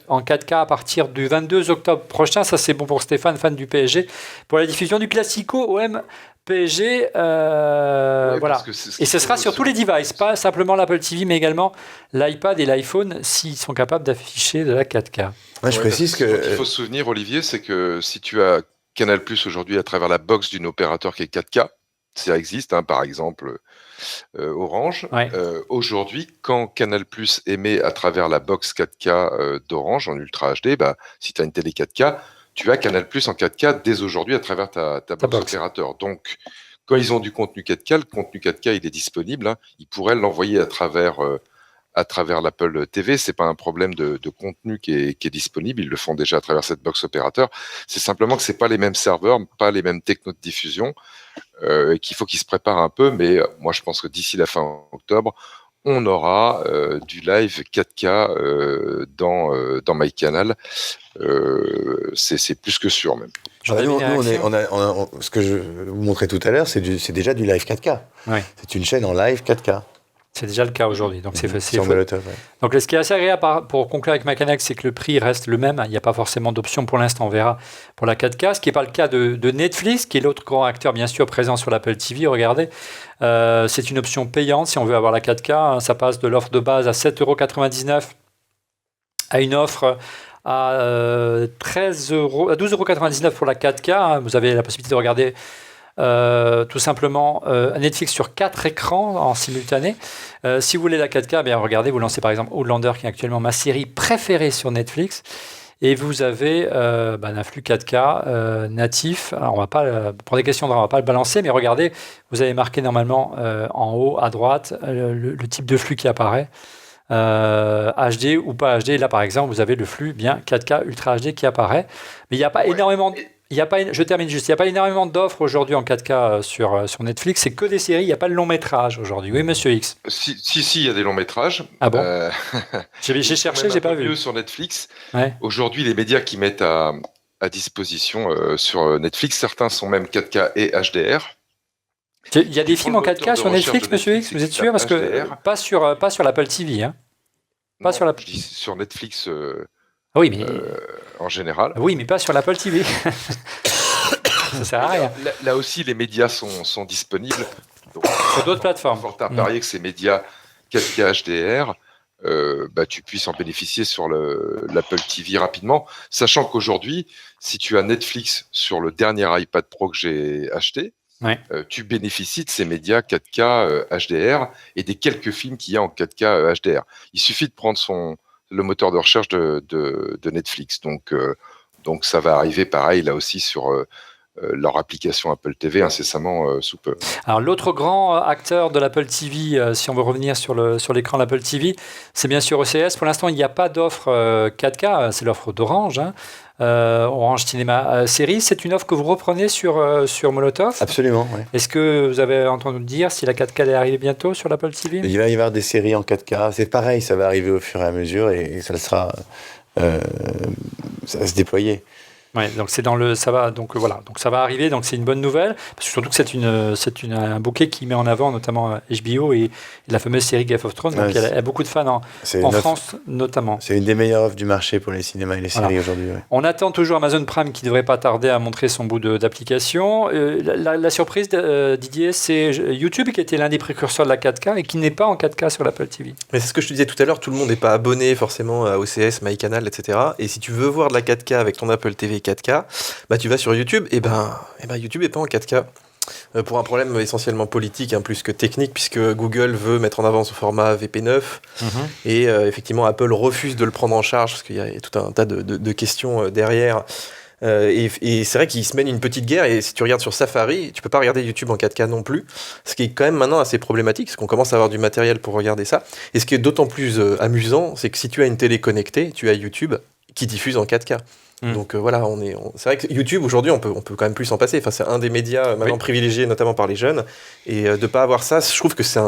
en 4K à partir du 22 octobre prochain. Ça, c'est bon pour Stéphane, fan du PSG, pour la diffusion du Classico OM PSG. Voilà. Et ce sera sur tous les devices, pas simplement l'Apple TV, mais également l'iPad et l'iPhone, s'ils sont capables d'afficher de la 4K. Je précise que... Ce qu'il faut se souvenir, Olivier, c'est que si tu as Canal+ aujourd'hui à travers la box d'une opérateur qui est 4K, ça existe, par exemple Orange. Ouais. Aujourd'hui, quand Canal+ émet à travers la box 4K d'Orange en Ultra HD, si tu as une télé 4K, tu as Canal+ en 4K dès aujourd'hui à travers ta box opérateur. Donc, quand ils ont du contenu 4K, le contenu 4K, il est disponible. Ils pourraient l'envoyer à travers l'Apple TV. C'est pas un problème de contenu qui est disponible. Ils le font déjà à travers cette box opérateur. C'est simplement que c'est pas les mêmes serveurs, pas les mêmes technos de diffusion, et qu'il faut qu'ils se préparent un peu. Mais moi, je pense que d'ici la fin octobre, on aura du live 4K dans MyCanal. C'est plus que sûr même. Ce que je vous montrais tout à l'heure, c'est déjà du live 4K. Ouais. C'est une chaîne en live 4K. C'est déjà le cas aujourd'hui, donc c'est facile. Molotov, Donc ce qui est assez agréable pour conclure avec MyCanal, c'est que le prix reste le même. Il n'y a pas forcément d'option pour l'instant, on verra pour la 4K. Ce qui n'est pas le cas de Netflix, qui est l'autre grand acteur bien sûr présent sur l'Apple TV. Regardez, c'est une option payante si on veut avoir la 4K. Ça passe de l'offre de base à 7,99 € à une offre à 12,99 € pour la 4K. Vous avez la possibilité de regarder tout simplement Netflix sur 4 écrans en simultané. Si vous voulez la 4K, regardez, vous lancez par exemple Outlander, qui est actuellement ma série préférée sur Netflix, et vous avez un flux 4K natif. Alors, on va pas, pour des questions de on va pas le balancer, mais regardez, vous avez marqué normalement en haut à droite le type de flux qui apparaît. HD ou pas HD. Là, par exemple, vous avez le flux bien 4K Ultra HD qui apparaît. Mais il n'y a pas énormément... je termine juste. Il n'y a pas énormément d'offres aujourd'hui en 4K sur Netflix. C'est que des séries. Il n'y a pas le long métrage aujourd'hui. Oui, monsieur X. Si, il y a des longs métrages. Ah bon J'ai cherché, j'ai pas vu. Mieux sur Netflix. Ouais. Aujourd'hui, les médias qui mettent à disposition sur Netflix, certains sont même 4K et HDR. Il y a des films en 4K sur Netflix, monsieur X. Vous êtes sûr? Parce que pas sur l'Apple TV, hein. Pas sur l'Apple. Sur Netflix. Oui, mais en général. Oui, mais pas sur l'Apple TV. Ça sert à rien. Là aussi, les médias sont disponibles. Donc, sur d'autres plateformes. Fort à parier que ces médias 4K HDR, tu puisses en bénéficier sur l'Apple TV rapidement, sachant qu'aujourd'hui, si tu as Netflix sur le dernier iPad Pro que j'ai acheté, tu bénéficies de ces médias 4K HDR et des quelques films qu'il y a en 4K HDR. Il suffit de prendre le moteur de recherche de Netflix. Donc ça va arriver pareil là aussi sur leur application Apple TV incessamment sous peu. Alors l'autre grand acteur de l'Apple TV, si on veut revenir sur l'écran de l'Apple TV, c'est bien sûr OCS. Pour l'instant, il n'y a pas d'offre 4K, c'est l'offre d'Orange. Orange Cinéma Série, c'est une offre que vous reprenez sur Molotov. Absolument, oui. Est-ce que vous avez entendu dire si la 4K est arrivée bientôt sur l'Apple TV ? Il va y avoir des séries en 4K. C'est pareil, ça va arriver au fur et à mesure et ça va se déployer. Ouais, donc ça va arriver, donc c'est une bonne nouvelle, parce que surtout que c'est un bouquet qui met en avant notamment HBO et la fameuse série Game of Thrones, donc il y a beaucoup de fans en France notamment. C'est une des meilleures offres du marché pour les cinémas et les séries aujourd'hui. Ouais. On attend toujours Amazon Prime qui ne devrait pas tarder à montrer son bout d'application. La surprise, Didier, c'est YouTube qui était l'un des précurseurs de la 4K et qui n'est pas en 4K sur l'Apple TV. Mais c'est ce que je te disais tout à l'heure, tout le monde n'est pas abonné forcément à OCS, MyCanal, etc. Et si tu veux voir de la 4K avec ton Apple TV 4K, tu vas sur YouTube, et YouTube n'est pas en 4K. Pour un problème essentiellement politique, plus que technique, puisque Google veut mettre en avant son format VP9, et effectivement Apple refuse de le prendre en charge, parce qu'il y a tout un tas de questions derrière. Et c'est vrai qu'ils se mènent une petite guerre, et si tu regardes sur Safari, tu peux pas regarder YouTube en 4K non plus, ce qui est quand même maintenant assez problématique, parce qu'on commence à avoir du matériel pour regarder ça. Et ce qui est d'autant plus amusant, c'est que si tu as une télé connectée, tu as YouTube qui diffuse en 4K. Donc voilà, c'est vrai que YouTube aujourd'hui on peut quand même plus s'en passer. Enfin, c'est un des médias maintenant privilégiés, notamment par les jeunes, et de pas avoir ça, je trouve que c'est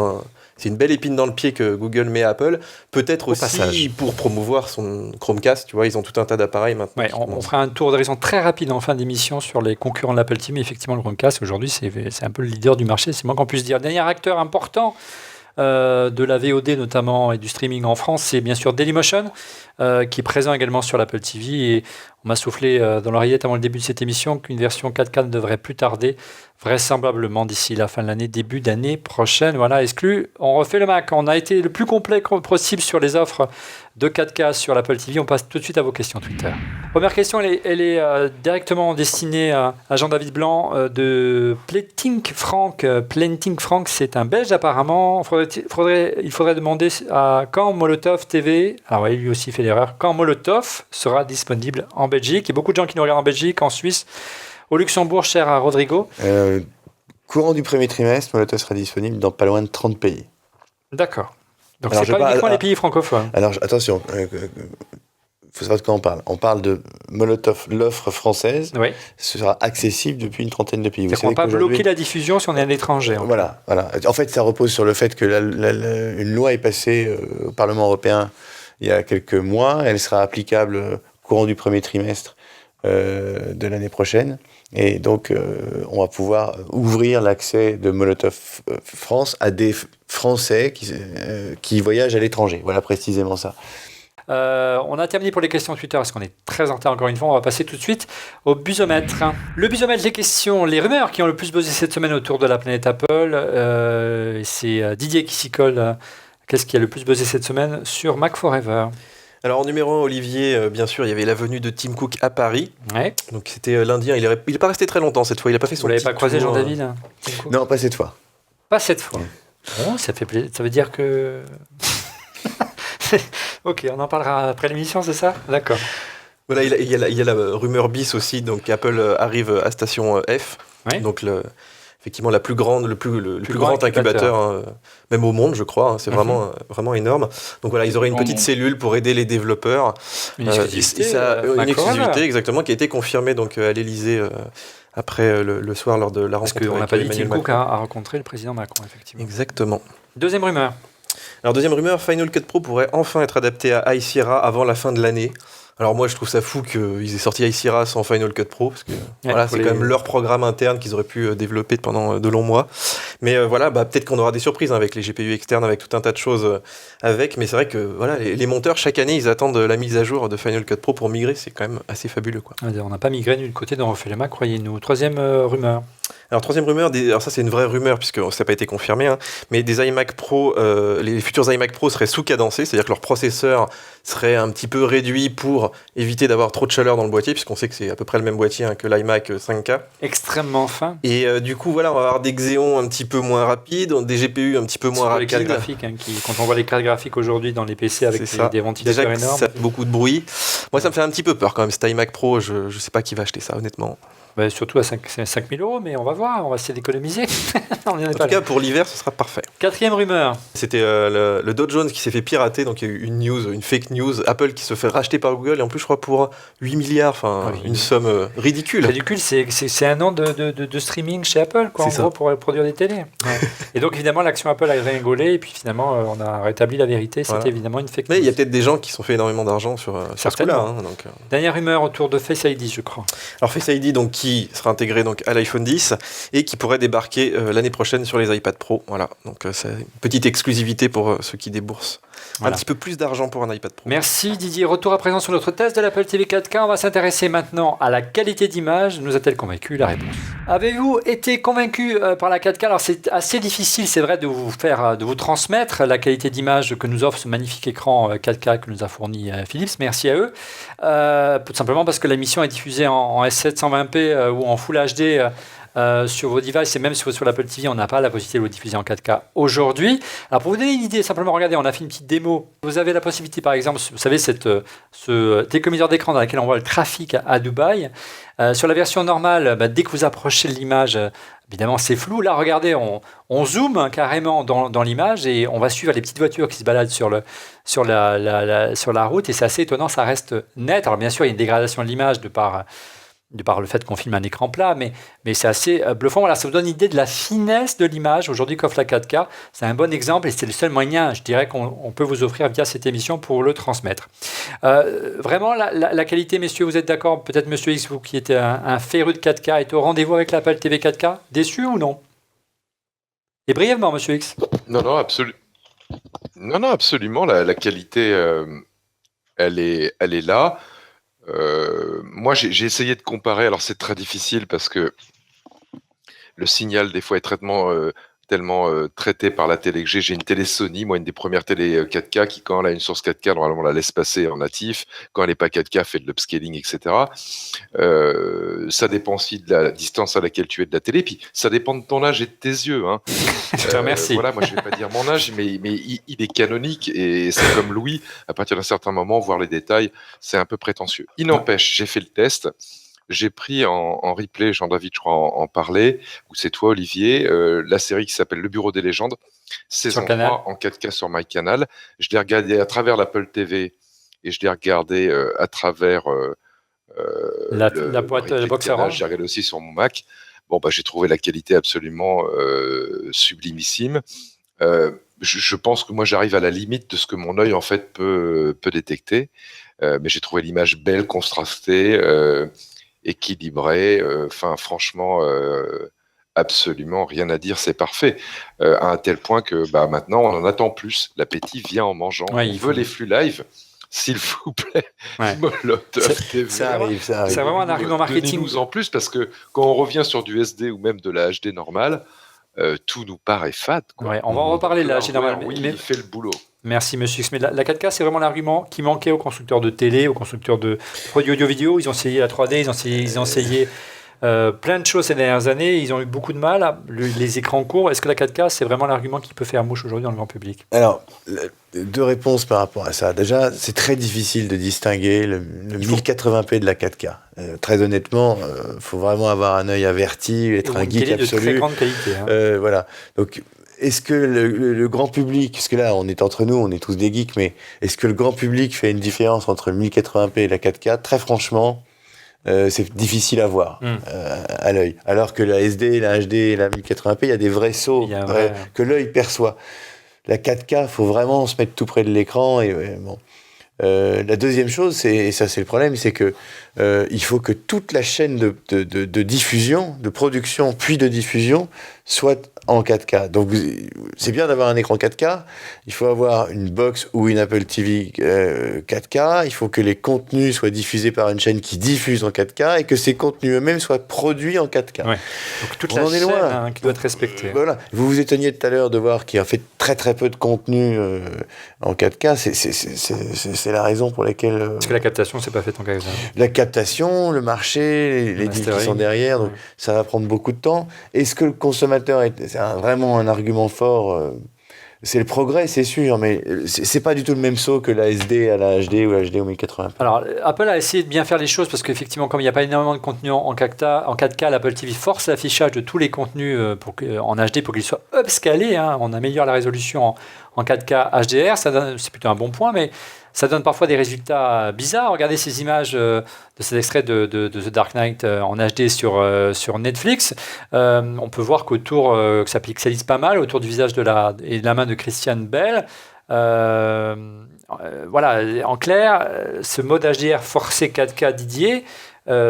une belle épine dans le pied que Google met à Apple. Peut-être aussi pour promouvoir son Chromecast. Tu vois, ils ont tout un tas d'appareils maintenant. Ouais, on fera un tour d'horizon très rapide en fin d'émission sur les concurrents de l'Apple TV. Mais effectivement, le Chromecast aujourd'hui c'est un peu le leader du marché. C'est moins qu'on puisse dire. Dernier acteur important de la VOD notamment et du streaming en France, c'est bien sûr Dailymotion qui est présent également sur l'Apple TV, et on m'a soufflé dans l'oreillette avant le début de cette émission qu'une version 4K ne devrait plus tarder, vraisemblablement d'ici la fin de l'année, début d'année prochaine. Voilà, exclu. On refait le Mac. On a été le plus complet possible sur les offres de 4K sur l'Apple TV. On passe tout de suite à vos questions Twitter. Première question, elle est directement destinée à Jean-David Blanc de Planting Frank. Planting Frank, c'est un Belge apparemment. Il faudrait demander à quand Molotov TV, alors lui aussi fait l'erreur, quand Molotov sera disponible en Belgique. Il y a beaucoup de gens qui nous regardent en Belgique, en Suisse, au Luxembourg, cher à Rodrigo. Courant du premier trimestre, Molotov sera disponible dans pas loin de 30 pays. D'accord. Donc c'est pas uniquement les pays francophones. Alors attention, faut savoir de quoi on parle. On parle de Molotov, l'offre française. Oui. Ce sera accessible depuis une trentaine de pays. C'est-à-dire qu'on ne va pas bloquer la diffusion si on est à l'étranger. Voilà. En fait, ça repose sur le fait que une loi est passée au Parlement européen il y a quelques mois. Elle sera applicable courant du premier trimestre de l'année prochaine. Et donc, on va pouvoir ouvrir l'accès de Molotov France à des Français qui voyagent à l'étranger. Voilà précisément ça. On a terminé pour les questions Twitter parce qu'on est très en retard encore une fois. On va passer tout de suite au busomètre. Le busomètre, les questions, les rumeurs qui ont le plus buzzé cette semaine autour de la planète Apple. C'est Didier qui s'y colle. Qu'est-ce qui a le plus buzzé cette semaine sur Mac Forever? Alors en numéro 1, Olivier, bien sûr, il y avait la venue de Tim Cook à Paris. Ouais. Donc c'était lundi. Il n'est pas resté très longtemps cette fois. Il n'a pas fait son. Vous l'avez pas croisé, Jean-David? Non, pas cette fois. Pas cette fois. Bon, ça fait plaisir. Ça veut dire que. Ok, on en parlera après l'émission, c'est ça? D'accord. Voilà, il y a la rumeur bis aussi. Donc Apple arrive à station F. Ouais. Donc effectivement le plus grand incubateur même au monde, je crois. C'est vraiment énorme. Donc voilà, ils auraient une petite cellule pour aider les développeurs. Une exclusivité, exactement, qui a été confirmée donc à l'Élysée après le soir lors de la rencontre. Parce qu'on n'a pas dit Tim Cook a rencontré le président Macron, effectivement. Exactement. Deuxième rumeur. Alors deuxième rumeur, Final Cut Pro pourrait enfin être adapté à High Sierra avant la fin de l'année. Alors moi je trouve ça fou qu'ils aient sorti Icira sans Final Cut Pro parce que voilà, c'est quand même leur programme interne qu'ils auraient pu développer pendant de longs mois. Mais voilà, peut-être qu'on aura des surprises avec les GPU externes, avec tout un tas de choses avec. Mais c'est vrai que voilà, les monteurs chaque année ils attendent la mise à jour de Final Cut Pro pour migrer, c'est quand même assez fabuleux quoi. On n'a pas migré du côté dont on fait le Mac, croyez-nous. Troisième rumeur. Alors troisième rumeur, alors ça c'est une vraie rumeur puisque ça n'a pas été confirmé, hein, mais des iMac Pro, les futurs iMac Pro seraient sous-cadencés, c'est-à-dire que leur processeur serait un petit peu réduit pour éviter d'avoir trop de chaleur dans le boîtier, puisqu'on sait que c'est à peu près le même boîtier que l'iMac 5K. Extrêmement fin. Et du coup, voilà, on va avoir des Xeon un petit peu moins rapides, des GPU un petit peu moins rapides. Les cartes graphiques, quand on voit les cartes graphiques aujourd'hui dans les PC avec des ventilateurs déjà énormes. Ça fait beaucoup de bruit. Moi, ça me fait un petit peu peur quand même, cet iMac Pro, je sais pas qui va acheter ça, honnêtement. Surtout à 5 000 €, mais on va voir, on va essayer d'économiser. En tout cas, pour l'hiver, ce sera parfait. Quatrième rumeur. C'était le Dow Jones qui s'est fait pirater, donc il y a eu une fake news, Apple qui se fait racheter par Google, et en plus, je crois, pour 8 milliards, une somme ridicule. Ridicule, c'est un an de streaming chez Apple, quoi, gros, pour produire des télés. Ouais. Et donc, évidemment, l'action Apple a rigolé, et puis finalement, on a rétabli la vérité, c'était évidemment une fake news. Mais il y a peut-être des gens qui se sont fait énormément d'argent sur ce coup-là. Hein, Dernière rumeur autour de Face ID, je crois. Alors, Face ID, donc, qui sera intégré donc, à l'iPhone 10 et qui pourrait débarquer l'année prochaine sur les iPad Pro. Voilà, donc c'est une petite exclusivité pour ceux qui déboursent un petit peu plus d'argent pour un iPad Pro. Merci Didier. Retour à présent sur notre test de l'Apple TV 4K. On va s'intéresser maintenant à la qualité d'image. Nous a-t-elle convaincu? La réponse. Avez-vous été convaincu par la 4K? Alors c'est assez difficile, c'est vrai, de vous transmettre la qualité d'image que nous offre ce magnifique écran 4K que nous a fourni Philips. Merci à eux. Tout simplement parce que l'émission est diffusée en S720p ou en Full HD. Sur vos devices et même sur l'Apple TV, on n'a pas la possibilité de le diffuser en 4K aujourd'hui. Alors pour vous donner une idée, simplement regardez, on a fait une petite démo. Vous avez la possibilité, par exemple, vous savez, ce télécomiseur d'écran dans lequel on voit le trafic à Dubaï. Sur la version normale, dès que vous approchez de l'image, évidemment c'est flou. Là, regardez, on zoome carrément dans l'image et on va suivre les petites voitures qui se baladent sur la route et c'est assez étonnant, ça reste net. Alors bien sûr, il y a une dégradation de l'image de par le fait qu'on filme un écran plat, mais c'est assez bluffant. Voilà, ça vous donne une idée de la finesse de l'image aujourd'hui qu'offre la 4K. C'est un bon exemple et c'est le seul moyen, je dirais, qu'on peut vous offrir via cette émission pour le transmettre. Vraiment, la qualité, messieurs, vous êtes d'accord? Peut-être Monsieur X, vous qui êtes un féru de 4K, est au rendez-vous avec l'Apple TV 4K? Déçu ou non? Et brièvement, Monsieur X. Non, absolument. La qualité, elle est là. Moi, j'ai essayé de comparer. Alors, c'est très difficile parce que le signal, des fois, est tellement traité par la télé que j'ai une télé Sony, moi, une des premières télé 4K qui, quand elle a une source 4K, normalement, la laisse passer en natif. Quand elle n'est pas 4K, fait de l'upscaling, etc. Ça dépend aussi de la distance à laquelle tu es de la télé. Puis, ça dépend de ton âge et de tes yeux. Hein. Je te remercie. Voilà, moi, je ne vais pas dire mon âge, mais il est canonique et c'est comme Louis. À partir d'un certain moment, voir les détails, c'est un peu prétentieux. Il n'empêche, j'ai fait le test. J'ai pris en replay, Jean-David, je crois, en parlait, ou c'est toi, Olivier, la série qui s'appelle Le Bureau des légendes, saison 3 en 4K sur MyCanal. Je l'ai regardé à travers l'Apple TV et je l'ai regardé à travers la boîte, la box orange. J'ai regardé aussi sur mon Mac. Bon, j'ai trouvé la qualité absolument sublimissime. Je pense que moi, j'arrive à la limite de ce que mon œil, en fait, peut détecter. Mais j'ai trouvé l'image belle, contrastée, équilibré, franchement, absolument rien à dire, c'est parfait. À un tel point que maintenant, on en attend plus. L'appétit vient en mangeant. Ouais, on veut les flux live, s'il vous plaît. Ouais. Molotov TV. Ça arrive. C'est vraiment un argument marketing. Donnez-nous en plus, parce que quand on revient sur du SD ou même de la HD normale, tout nous paraît fade. Quoi. Ouais, on va en reparler de la HD normale. Oui, il fait le boulot. Merci Monsieur X. Mais la 4K, c'est vraiment l'argument qui manquait aux constructeurs de télé, aux constructeurs de produits audio-vidéo. Ils ont essayé la 3D, ils ont essayé plein de choses ces dernières années. Ils ont eu beaucoup de mal. Les écrans courts, est-ce que la 4K, c'est vraiment l'argument qui peut faire mouche aujourd'hui dans le grand public? Alors, deux réponses par rapport à ça. Déjà, c'est très difficile de distinguer le 1080p de la 4K. Très honnêtement, faut vraiment avoir un œil averti, être un geek absolu. De très grande qualité. Hein. Voilà. Donc, est-ce que le grand public, parce que là, on est entre nous, on est tous des geeks, mais est-ce que le grand public fait une différence entre le 1080p et la 4K? Très franchement, c'est difficile à voir à l'œil. Alors que la SD, la HD et la 1080p, il y a des vrais sauts que l'œil perçoit. La 4K, il faut vraiment se mettre tout près de l'écran. Et, bon. La deuxième chose, et ça c'est le problème, c'est que il faut que toute la chaîne de diffusion, de production puis de diffusion soit en 4K. Donc c'est bien d'avoir un écran 4K, il faut avoir une box ou une Apple TV 4K, il faut que les contenus soient diffusés par une chaîne qui diffuse en 4K et que ces contenus eux-mêmes soient produits en 4K. Ouais. Donc toute On la en est chaîne loin. qui doit être respectée. Voilà. Vous vous étonniez tout à l'heure de voir qu'il y a en fait très très peu de contenu en 4K. C'est la raison pour laquelle Parce que la captation, c'est pas fait en 4K. la captation, le marché, les deals qui sont derrière, donc ça va prendre beaucoup de temps. Est-ce que le consommateur c'est vraiment un argument fort c'est le progrès, c'est sûr, mais c'est pas du tout le même saut que la SD à la HD ou la HD au 1080p. Alors, Apple a essayé de bien faire les choses parce qu'effectivement, comme il n'y a pas énormément de contenu en 4K, l'Apple TV force l'affichage de tous les contenus en HD pour qu'ils soient upscalés. Hein. On améliore la résolution en 4K HDR, c'est plutôt un bon point, mais ça donne parfois des résultats bizarres. Regardez ces images de cet extrait de The Dark Knight en HD sur Netflix. On peut voir qu'autour, que ça pixelise pas mal, autour du visage et de la main de Christian Bale. Voilà, en clair, ce mode HDR forcé 4K Didier,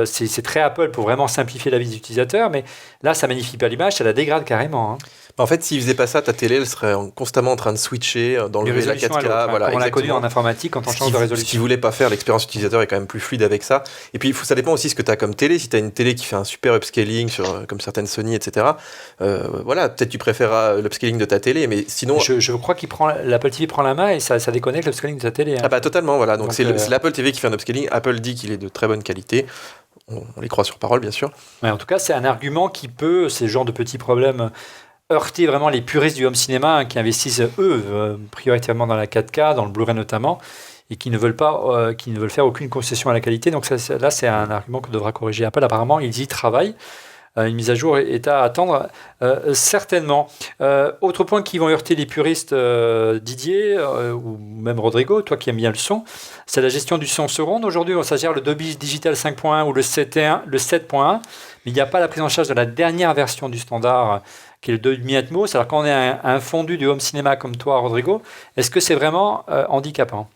c'est très Apple pour vraiment simplifier la vie des utilisateurs, mais là, ça magnifie pas l'image, ça la dégrade carrément. Hein. En fait, s'ils faisaient pas ça, ta télé, elle serait constamment en train de switcher, d'enlever la 4K. Voilà, on l'a connu en informatique quand on change de résolution. Ce qu'ils voulaient pas faire, l'expérience utilisateur est quand même plus fluide avec ça. Et puis, ça dépend aussi ce que tu as comme télé. Si tu as une télé qui fait un super upscaling, comme certaines Sony, etc., voilà, peut-être tu préféreras l'upscaling de ta télé, mais sinon... Je crois l'Apple TV prend la main et ça déconnecte l'upscaling de ta télé. Hein. Ah bah totalement, voilà. Donc c'est l'Apple TV qui fait un upscaling. Apple dit qu'il est de très bonne qualité. On les croit sur parole, bien sûr. Ouais, en tout cas, c'est un argument qui peut, ces genres de petits problèmes... heurter vraiment les puristes du home cinéma qui investissent, prioritairement dans la 4K, dans le Blu-ray notamment, et qui ne veulent faire aucune concession à la qualité. Donc là, c'est un argument que devra corriger Apple. Apparemment, ils y travaillent. Une mise à jour est à attendre, certainement. Autre point qui vont heurter les puristes, Didier, ou même Rodrigo, toi qui aimes bien le son, c'est la gestion du son surround. Aujourd'hui, on s'agère le Dolby Digital 5.1 ou le 7.1, mais il n'y a pas la prise en charge de la dernière version du standard, qui est le Dolby Atmos. Alors quand on est un fondu du home cinéma comme toi, Rodrigo, est-ce que c'est vraiment handicapant ?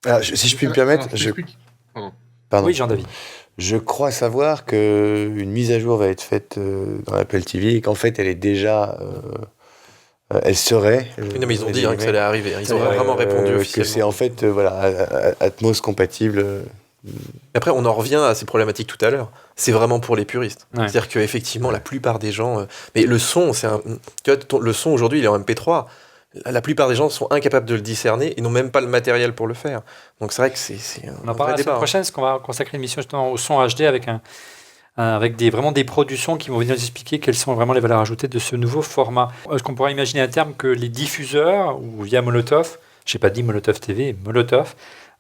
Alors, si je puis me permettre, Pardon. Oui, Jean-David. Je crois savoir qu'une mise à jour va être faite dans l'Apple TV et qu'en fait elle est déjà... elle serait... non mais ils ont dit que ça allait arriver. Ils ont vraiment répondu officiellement. Que c'est en fait Atmos compatible. Après, on en revient à ces problématiques tout à l'heure. C'est vraiment pour les puristes. Ouais. C'est-à-dire qu'effectivement, la plupart des gens... mais le son, tu vois, le son aujourd'hui, il est en MP3. La plupart des gens sont incapables de le discerner et n'ont même pas le matériel pour le faire. Donc c'est vrai que c'est on en parlera la semaine prochaine, parce qu'on va consacrer une émission justement au son HD avec vraiment des pros du son qui vont venir nous expliquer quelles sont vraiment les valeurs ajoutées de ce nouveau format. Est-ce qu'on pourrait imaginer à terme que les diffuseurs, ou via Molotov, je n'ai pas dit Molotov TV, Molotov,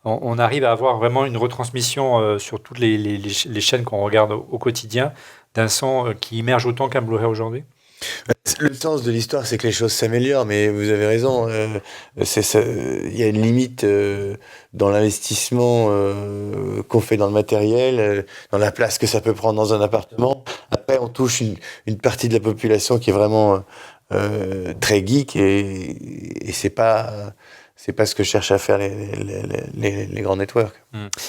on arrive à avoir vraiment une retransmission sur toutes les chaînes qu'on regarde au quotidien d'un son qui immerge autant qu'un Blu-ray aujourd'hui ? Le sens de l'histoire, c'est que les choses s'améliorent, mais vous avez raison. Il y a une limite dans l'investissement qu'on fait dans le matériel, dans la place que ça peut prendre dans un appartement. Après, on touche une partie de la population qui est vraiment très geek et c'est pas ce que cherchent à faire les grands networks.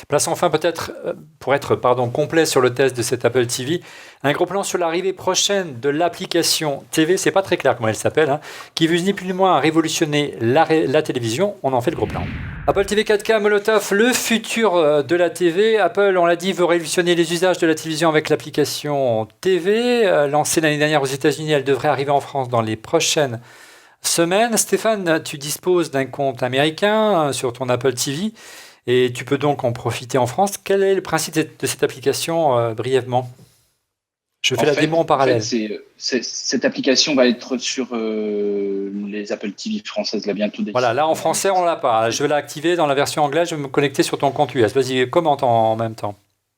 Plaçons enfin peut-être, pour être complet sur le test de cette Apple TV, un gros plan sur l'arrivée prochaine de l'application TV, c'est pas très clair comment elle s'appelle, hein, qui vise ni plus ni moins à révolutionner la télévision. On en fait le gros plan. Apple TV 4K, Molotov, le futur de la TV. Apple, on l'a dit, veut révolutionner les usages de la télévision avec l'application TV. Lancée l'année dernière aux États-Unis, elle devrait arriver en France dans les prochaines semaine. Stéphane, tu disposes d'un compte américain sur ton Apple TV et tu peux donc en profiter en France. Quel est le principe de cette application, brièvement ? Je fais la démo en parallèle. Cette application va être sur les Apple TV françaises là bientôt. Voilà, là en français on l'a pas. Je vais l'activer dans la version anglaise, je vais me connecter sur ton compte US. Vas-y, commente en même temps.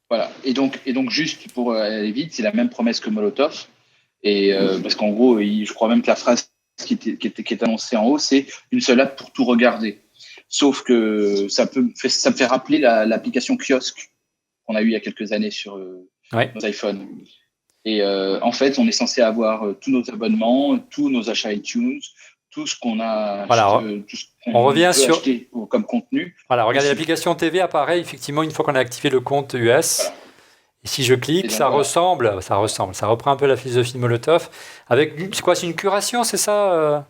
Voilà, et donc juste pour aller vite, c'est la même promesse que Molotov. Et parce qu'en gros, je crois même que la phrase qui est annoncé en haut, c'est une seule app pour tout regarder. Sauf que ça me fait rappeler l'application Kiosque qu'on a eu il y a quelques années sur nos iPhones. Et en fait, on est censé avoir tous nos abonnements, tous nos achats iTunes, tout ce qu'on a Voilà, tout ce qu'on on revient peut sur- acheter comme contenu. Voilà, regardez, Aussi. l'application TV apparaît effectivement une fois qu'on a activé le compte US. Voilà. Et si je clique, Et donc, ça voilà. ressemble, ça reprend un peu la philosophie de Molotov. C'est quoi, c'est une curation, c'est ça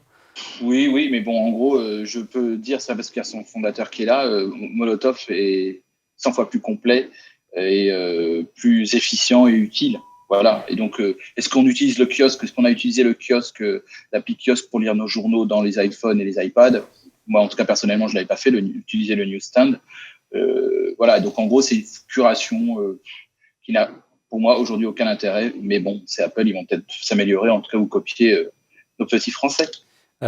Oui, mais bon, en gros, je peux dire ça parce qu'il y a son fondateur qui est là. Molotov est 100 fois plus complet et plus efficient et utile. Voilà. Et donc, est-ce qu'on utilise le kiosque? Est-ce qu'on a utilisé le kiosque, l'appli kiosque pour lire nos journaux dans les iPhones et les iPads? Moi, en tout cas, personnellement, je ne l'avais pas fait, utiliser le newsstand. Voilà. Donc, en gros, c'est une curation qui n'a, pour moi, aujourd'hui aucun intérêt. Mais bon, c'est Apple, ils vont peut-être s'améliorer, en tout cas, ou copier nos petits Français.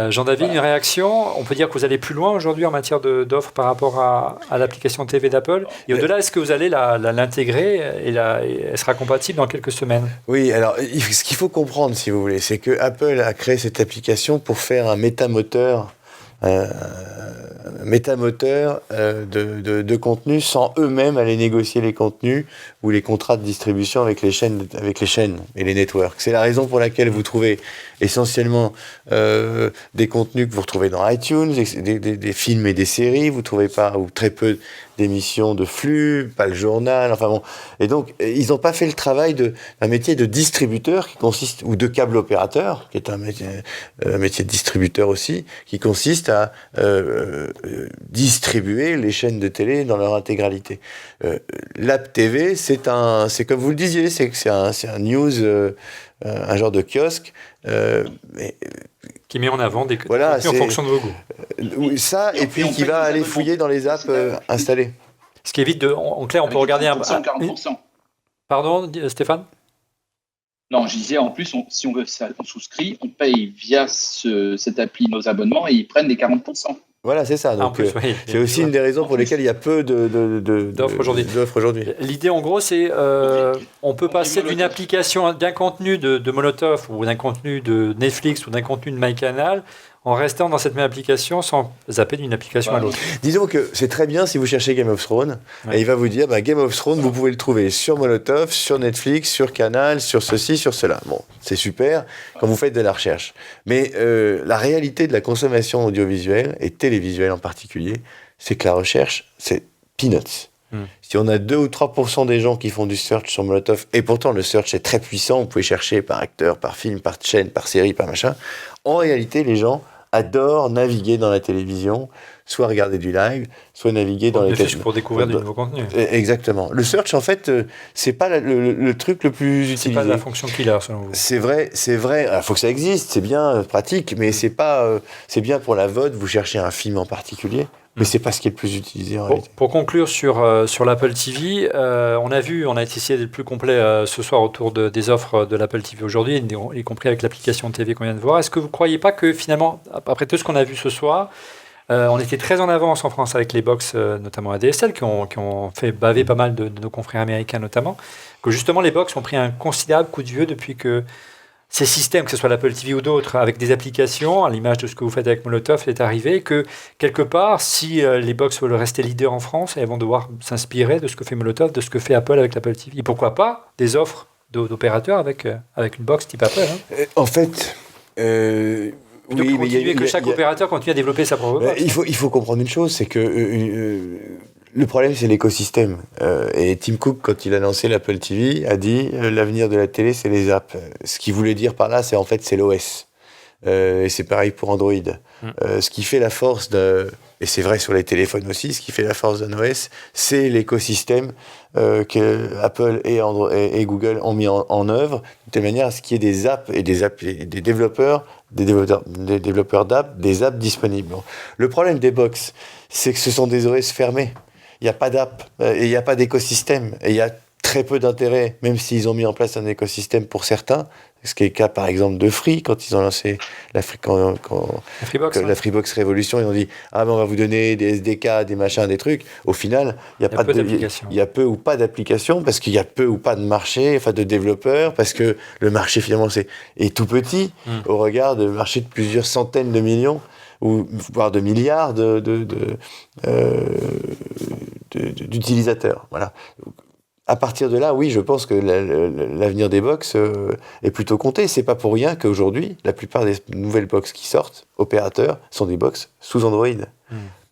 Jean-David, Voilà. une réaction? On peut dire que vous allez plus loin aujourd'hui en matière d'offres par rapport à l'application TV d'Apple. Et au-delà, est-ce que vous allez l'intégrer et elle sera compatible dans quelques semaines? Oui, alors ce qu'il faut comprendre, si vous voulez, c'est que Apple a créé cette application pour faire un métamoteur de contenu sans eux-mêmes aller négocier les contenus ou les contrats de distribution avec les chaînes et les networks. C'est la raison pour laquelle vous trouvez essentiellement des contenus que vous retrouvez dans iTunes, des films et des séries, vous trouvez pas, ou très peu d'émissions de flux, pas le journal, enfin bon. Et donc, ils n'ont pas fait le travail d'un métier de distributeur qui consiste, ou de câble opérateur, qui est un métier de distributeur aussi, qui consiste à distribuer les chaînes de télé dans leur intégralité. L'app TV, c'est comme vous le disiez, c'est un news, un genre de kiosque, Qui met en avant des voilà, contenus en fonction de vos goûts. ça, et puis qui va aller fouiller dans les apps installées. Ce qui évite en clair, on peut regarder 40%. Pardon, Stéphane? Non, je disais, en plus, si on veut on souscrit, on paye via cette appli nos abonnements et ils prennent les 40%. Voilà, c'est ça. En Donc, plus, oui. c'est aussi une des raisons pour lesquelles il y a peu D'offres aujourd'hui. L'idée, en gros, c'est on peut passer d'une application, d'un contenu de Molotov ou d'un contenu de Netflix ou d'un contenu de MyCanal en restant dans cette même application sans zapper d'une application à l'autre. Disons que c'est très bien si vous cherchez Game of Thrones, et il va vous dire, Game of Thrones, vous pouvez le trouver sur Molotov, sur Netflix, sur Canal, sur ceci, sur cela. Bon, c'est super quand vous faites de la recherche. Mais la réalité de la consommation audiovisuelle, et télévisuelle en particulier, c'est que la recherche, c'est peanuts. Si on a 2 ou 3% des gens qui font du search sur Molotov, et pourtant le search est très puissant, vous pouvez chercher par acteur, par film, par chaîne, par série, par machin, en réalité, les gens adorent naviguer dans la télévision, soit regarder du live, soit naviguer dans les télévisions. Pour découvrir du nouveau contenu. Exactement. Le search, en fait, c'est pas le truc le plus utilisé. C'est pas la fonction killer, selon vous. C'est vrai. Il faut que ça existe, c'est bien pratique, mais c'est pas. C'est bien pour la VOD, vous cherchez un film en particulier, mais c'est pas ce qui est le plus utilisé en réalité. Pour conclure sur l'Apple TV, on a essayé d'être plus complet ce soir autour des offres de l'Apple TV aujourd'hui, y compris avec l'application TV qu'on vient de voir. Est-ce que vous ne croyez pas que finalement, après tout ce qu'on a vu ce soir, on était très en avance en France avec les box, notamment ADSL, qui ont fait baver pas mal de nos confrères américains notamment, que justement les box ont pris un considérable coup de vieux depuis que ces systèmes, que ce soit l'Apple TV ou d'autres, avec des applications, à l'image de ce que vous faites avec Molotov, est arrivé, que quelque part, si les box veulent rester leaders en France, elles vont devoir s'inspirer de ce que fait Molotov, de ce que fait Apple avec l'Apple TV. Et pourquoi pas des offres d'opérateurs avec une box type Apple. En fait... Plutôt que chaque opérateur continue à développer sa propre box. Il faut comprendre une chose, c'est que le problème, c'est l'écosystème. Et Tim Cook, quand il a lancé l'Apple TV, a dit l'avenir de la télé, c'est les apps. Ce qu'il voulait dire par là, c'est l'OS. Et c'est pareil pour Android. Ce qui fait la force et c'est vrai sur les téléphones aussi, ce qui fait la force d'un OS, c'est l'écosystème que Apple et Google ont mis en œuvre, de telle manière à ce qu'il y ait des apps et des développeurs d'apps, des apps disponibles. Le problème des box, c'est que ce sont des OS fermés. Il n'y a pas d'app, et il n'y a pas d'écosystème, et il y a très peu d'intérêt, même s'ils ont mis en place un écosystème pour certains, ce qui est le cas par exemple de Free, quand ils ont lancé la Freebox Révolution, ils ont dit « Ah ben on va vous donner des SDK, des machins, des trucs ». Au final, il y a peu ou pas d'applications, parce qu'il y a peu ou pas de marché, enfin de développeurs, parce que le marché finalement est tout petit, au regard de marché de plusieurs centaines de millions, ou voire de milliards d'utilisateurs. Voilà. à partir de là, oui, je pense que l'avenir des box est plutôt compté. C'est pas pour rien qu'aujourd'hui, la plupart des nouvelles box qui sortent, opérateurs, sont des box sous Android.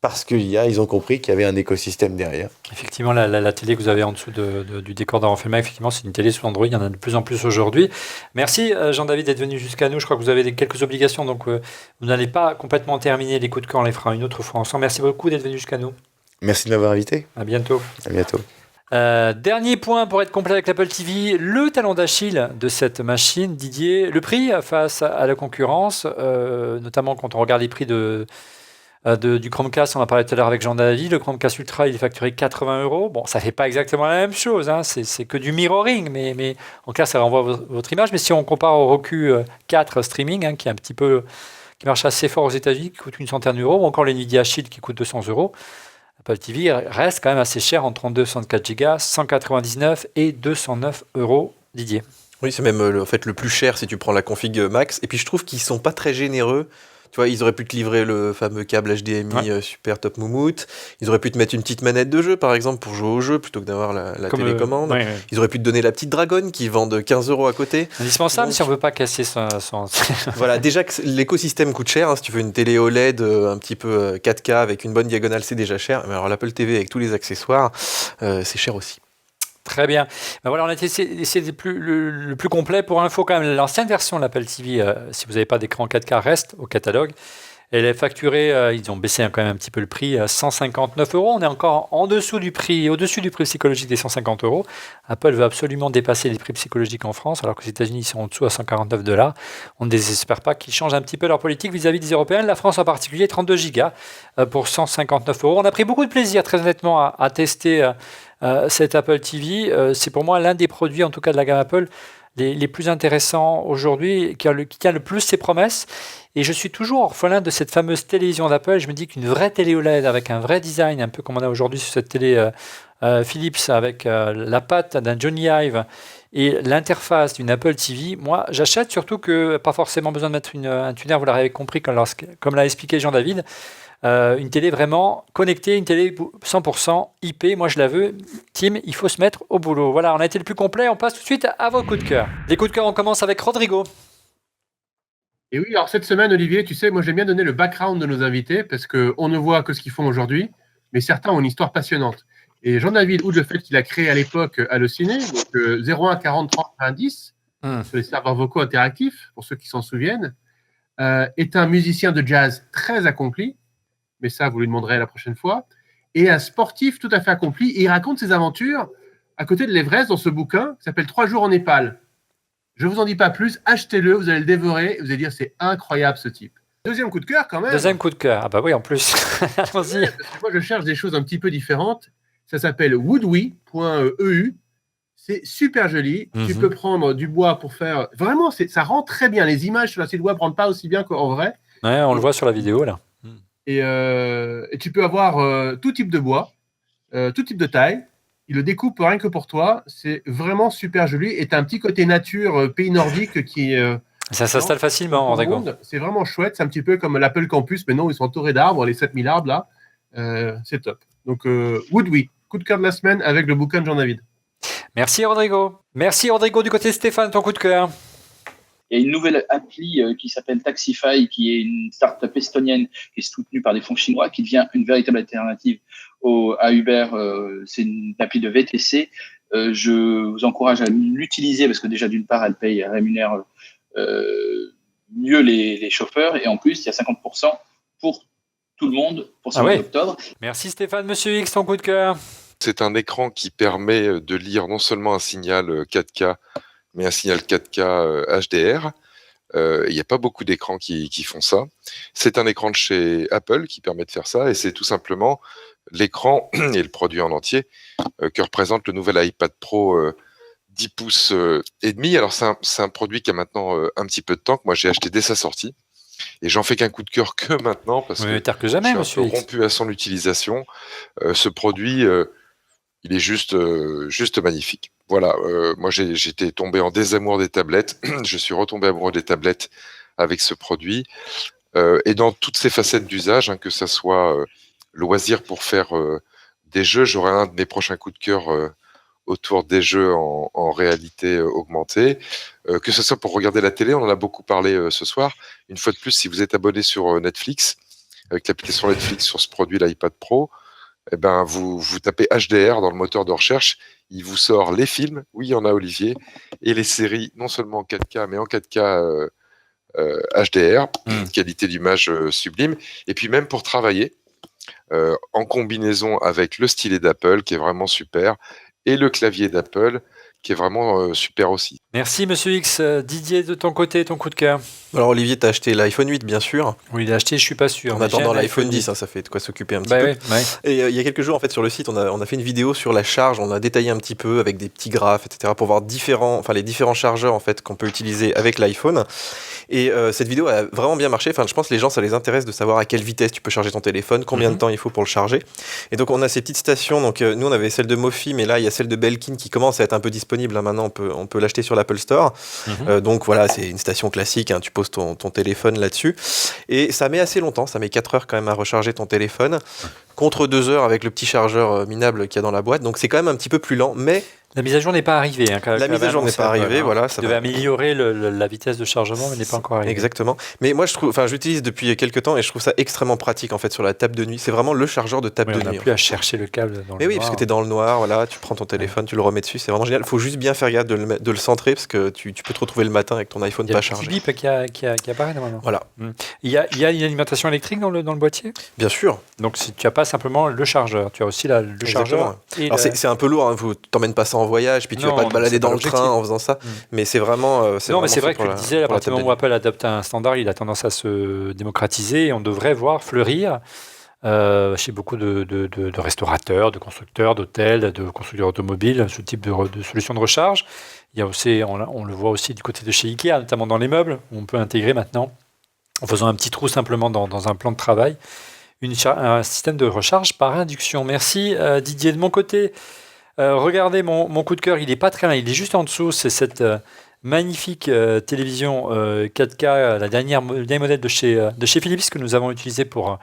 Parce qu'ils ont compris qu'il y avait un écosystème derrière. Effectivement, la télé que vous avez en dessous du décor d'Avanfilma, effectivement, c'est une télé sous Android. Il y en a de plus en plus aujourd'hui. Merci Jean-David d'être venu jusqu'à nous. Je crois que vous avez quelques obligations, donc vous n'allez pas complètement terminer les coups de cœur. On les fera une autre fois ensemble. Merci beaucoup d'être venu jusqu'à nous. Merci de m'avoir invité. À bientôt. À bientôt. Dernier point pour être complet avec l'Apple TV, le talon d'Achille de cette machine, Didier, le prix face à la concurrence, notamment quand on regarde les prix du Chromecast, on en parlait tout à l'heure avec Jean-David, le Chromecast Ultra il est facturé 80 €. Bon, ça fait pas exactement la même chose, hein. C'est que du mirroring, mais en clair ça renvoie votre image. Mais si on compare au Roku 4 streaming, hein, qui marche assez fort aux États-Unis, qui coûte une centaine d'euros, ou encore les Nvidia Shield qui coûte 200 €, Apple TV reste quand même assez cher, entre 32 et 64 Go, 199 et 209 €, Didier. Oui, c'est même en fait le plus cher si tu prends la config max. Et puis je trouve qu'ils sont pas très généreux. Tu vois, ils auraient pu te livrer le fameux câble HDMI super top moumoute. Ils auraient pu te mettre une petite manette de jeu, par exemple, pour jouer au jeu, plutôt que d'avoir la télécommande. Ils auraient pu te donner la petite Dragon qui vendent 15 € à côté. Indispensable si on veut pas casser son... Voilà, déjà que l'écosystème coûte cher. Hein, si tu veux une télé OLED un petit peu 4K avec une bonne diagonale, c'est déjà cher. Mais alors l'Apple TV avec tous les accessoires, c'est cher aussi. Très bien. Ben voilà, on a essayé le plus complet. Pour info, quand même, l'ancienne version de l'Apple TV, si vous n'avez pas d'écran 4K, reste au catalogue. Elle est facturée, ils ont baissé quand même un petit peu le prix, à 159 €. On est encore au-dessus du prix psychologique des 150 €. Apple veut absolument dépasser les prix psychologiques en France, alors qu'aux États-Unis, ils sont en dessous à 149 $. On ne désespère pas qu'ils changent un petit peu leur politique vis-à-vis des Européens. La France en particulier, 32 Go pour 159 €. On a pris beaucoup de plaisir, très honnêtement, à tester cet Apple TV. C'est pour moi l'un des produits, en tout cas de la gamme Apple, les plus intéressants aujourd'hui, qui tient le plus ses promesses. Et je suis toujours orphelin de cette fameuse télévision d'Apple. Je me dis qu'une vraie télé OLED avec un vrai design, un peu comme on a aujourd'hui sur cette télé Philips, avec la patte d'un Johnny Ive et l'interface d'une Apple TV, moi j'achète, surtout que pas forcément besoin de mettre un tuner, vous l'avez compris comme l'a expliqué Jean-David. Une télé vraiment connectée, une télé 100% IP, moi je la veux. Team, il faut se mettre au boulot. Voilà, on a été le plus complet, on passe tout de suite à vos coups de cœur. Les coups de cœur, on commence avec Rodrigo. Et oui, alors cette semaine, Olivier, tu sais, moi j'aime bien donner le background de nos invités parce qu'on ne voit que ce qu'ils font aujourd'hui, mais certains ont une histoire passionnante. Et Jean-David, outre le fait qu'il a créé à l'époque Allociné, donc 01 40 30 20 sur les serveurs vocaux interactifs, pour ceux qui s'en souviennent, est un musicien de jazz très accompli, mais ça, vous lui demanderez la prochaine fois, et un sportif tout à fait accompli. Et il raconte ses aventures à côté de l'Everest dans ce bouquin qui s'appelle 3 jours en Népal. Je ne vous en dis pas plus, achetez-le, vous allez le dévorer, vous allez dire c'est incroyable ce type. Deuxième coup de cœur quand même. Deuxième coup de cœur, ah bah oui en plus. Allons-y. Ouais, parce que moi je cherche des choses un petit peu différentes. Ça s'appelle woodwi.eu. C'est super joli. Tu peux prendre du bois pour faire... Vraiment, ça rend très bien. Les images sur la site web ne rendent pas aussi bien qu'en vrai. Ouais, on le voit sur la vidéo là. Et tu peux avoir tout type de bois, tout type de taille. Il le découpe rien que pour toi. C'est vraiment super joli. Et tu as un petit côté nature, pays nordique qui... ça s'installe facilement, Rodrigo. C'est vraiment chouette. C'est un petit peu comme l'Apple Campus, mais non, ils sont entourés d'arbres, les 7000 arbres là. C'est top. Donc, Woodwi, coup de cœur de la semaine avec le bouquin de Jean-David. Merci Rodrigo. Merci Rodrigo. Du côté de Stéphane, ton coup de cœur. Il y a une nouvelle appli qui s'appelle Taxify, qui est une start-up estonienne qui est soutenue par des fonds chinois, qui devient une véritable alternative à Uber. C'est une appli de VTC. Je vous encourage à l'utiliser parce que déjà, d'une part, elle rémunère mieux les chauffeurs et en plus, il y a 50% pour tout le monde pour ce mois d'octobre. Merci Stéphane. Monsieur X, ton coup de cœur. C'est un écran qui permet de lire non seulement un signal 4K, mais un signal 4K HDR. Il n'y a pas beaucoup d'écrans qui font ça. C'est un écran de chez Apple qui permet de faire ça, et c'est tout simplement l'écran et le produit en entier que représente le nouvel iPad Pro 10 pouces et demi. Alors c'est un produit qui a maintenant un petit peu de temps, que moi j'ai acheté dès sa sortie, et j'en fais qu'un coup de cœur que maintenant, parce que jamais, je suis un peu rompu à son utilisation. Ce produit, il est juste magnifique. Voilà, moi j'étais tombé en désamour des tablettes, je suis retombé amoureux des tablettes avec ce produit, et dans toutes ses facettes d'usage, que ça soit loisir pour faire des jeux. J'aurai un de mes prochains coups de cœur autour des jeux en réalité augmentée, que ce soit pour regarder la télé, on en a beaucoup parlé ce soir. Une fois de plus, si vous êtes abonné sur Netflix, avec l'application Netflix sur ce produit, l'iPad Pro, eh ben vous tapez HDR dans le moteur de recherche, il vous sort les films, oui il y en a Olivier, et les séries non seulement en 4K mais en 4K HDR, qualité d'image sublime, et puis même pour travailler, en combinaison avec le stylet d'Apple qui est vraiment super, et le clavier d'Apple qui est vraiment super aussi. Merci Monsieur X. Didier, de ton côté, ton coup de cœur? Alors Olivier, t'as acheté l'iPhone 8 bien sûr. Oui, il l'a acheté, je suis pas sûr. En mais attendant j'ai un l'iPhone iPhone 10, ça fait de quoi s'occuper un petit Bah peu. ouais, ouais. Et il y a quelques jours, en fait, sur le site, on a fait une vidéo sur la charge. On a détaillé un petit peu avec des petits graphes, etc., pour voir les différents chargeurs en fait qu'on peut utiliser avec l'iPhone. Et cette vidéo a vraiment bien marché. Enfin, je pense que les gens, ça les intéresse de savoir à quelle vitesse tu peux charger ton téléphone, combien de temps il faut pour le charger. Et donc, on a ces petites stations. Donc, nous, on avait celle de Mophie, mais là, il y a celle de Belkin qui commence à être un peu disponible. Hein. Maintenant, on peut l'acheter sur l'Apple Store. Donc, voilà, c'est une station classique. Hein. Tu poses ton téléphone là-dessus. Et ça met assez longtemps. Ça met 4 heures quand même à recharger ton téléphone. Contre 2 heures avec le petit chargeur minable qu'il y a dans la boîte. Donc, c'est quand même un petit peu plus lent. Mais la mise à jour n'est pas arrivée. Hein, la mise à jour n'est pas arrivée, voilà. Ça devait améliorer la vitesse de chargement, mais n'est pas encore arrivé. Exactement. Mais moi, j'utilise depuis quelques temps et je trouve ça extrêmement pratique en fait sur la table de nuit. C'est vraiment le chargeur de table de nuit. On n'a plus à chercher le câble dans le noir. Mais oui, parce que tu es dans le noir, voilà, tu prends ton téléphone, tu le remets dessus, c'est vraiment génial. Il faut juste bien faire gaffe de le centrer parce que tu peux te retrouver le matin avec ton iPhone pas chargé. Il y a un petit bip qui apparaît normalement. Voilà. Il y a une alimentation électrique dans le boîtier? Bien sûr. Donc si tu n'as pas simplement le chargeur, tu as aussi le chargeur. Alors c'est un peu lourd, hein, t'emmènes pas ça en voyage, puis tu vas pas te balader dans le train en faisant ça. Mais c'est vraiment. Non, mais c'est vrai que tu le disais, à partir du moment où Apple adopte un standard, il a tendance à se démocratiser et on devrait voir fleurir chez beaucoup de restaurateurs, de constructeurs, d'hôtels, de constructeurs automobiles, ce type de solution de recharge. Il y a aussi, on le voit aussi du côté de chez Ikea, notamment dans les meubles, où on peut intégrer maintenant, en faisant un petit trou simplement dans un plan de travail, un système de recharge par induction. Merci Didier. De mon côté, regardez mon coup de cœur, il n'est pas très loin, il est juste en dessous, c'est cette magnifique télévision 4K, le dernier modèle de chez Philips que nous avons utilisé pour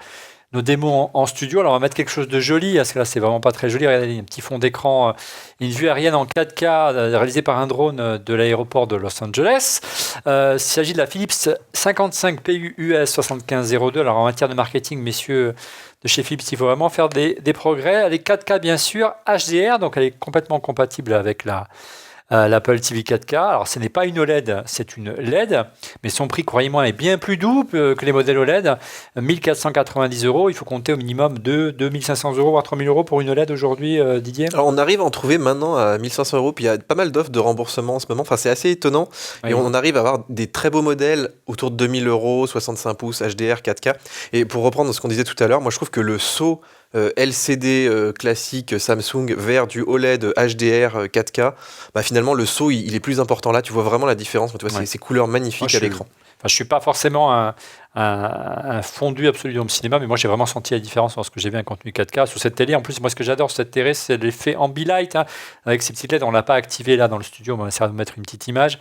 nos démos en studio. Alors on va mettre quelque chose de joli, parce que là c'est vraiment pas très joli. Regardez, un petit fond d'écran, une vue aérienne en 4K réalisée par un drone de l'aéroport de Los Angeles. Il s'agit de la Philips 55 PU US 7502. Alors en matière de marketing, messieurs de chez Philips, il faut vraiment faire des progrès. Elle est 4K bien sûr, HDR, donc elle est complètement compatible avec l'Apple TV 4K. Alors ce n'est pas une OLED, c'est une LED, mais son prix, croyez-moi, est bien plus doux que les modèles OLED. 1490 €, il faut compter au minimum de 2500 € voire 3000 € pour une OLED aujourd'hui, Didier. Alors on arrive à en trouver maintenant à 1500 €, puis il y a pas mal d'offres de remboursement en ce moment, enfin c'est assez étonnant, et on arrive à avoir des très beaux modèles autour de 2000 €, 65 pouces, HDR, 4K, et pour reprendre ce qu'on disait tout à l'heure, moi je trouve que le saut LCD classique Samsung vers du OLED HDR 4K, bah finalement le saut il est plus important là, tu vois vraiment la différence, tu vois ces couleurs magnifiques à l'écran. Je ne suis pas forcément un fondu absolu dans le cinéma, mais moi j'ai vraiment senti la différence lorsque j'ai vu un contenu 4K sur cette télé. En plus, moi ce que j'adore sur cette télé, c'est l'effet Ambilight, hein, avec ces petites LED. On ne l'a pas activé là dans le studio, on va essayer de mettre une petite image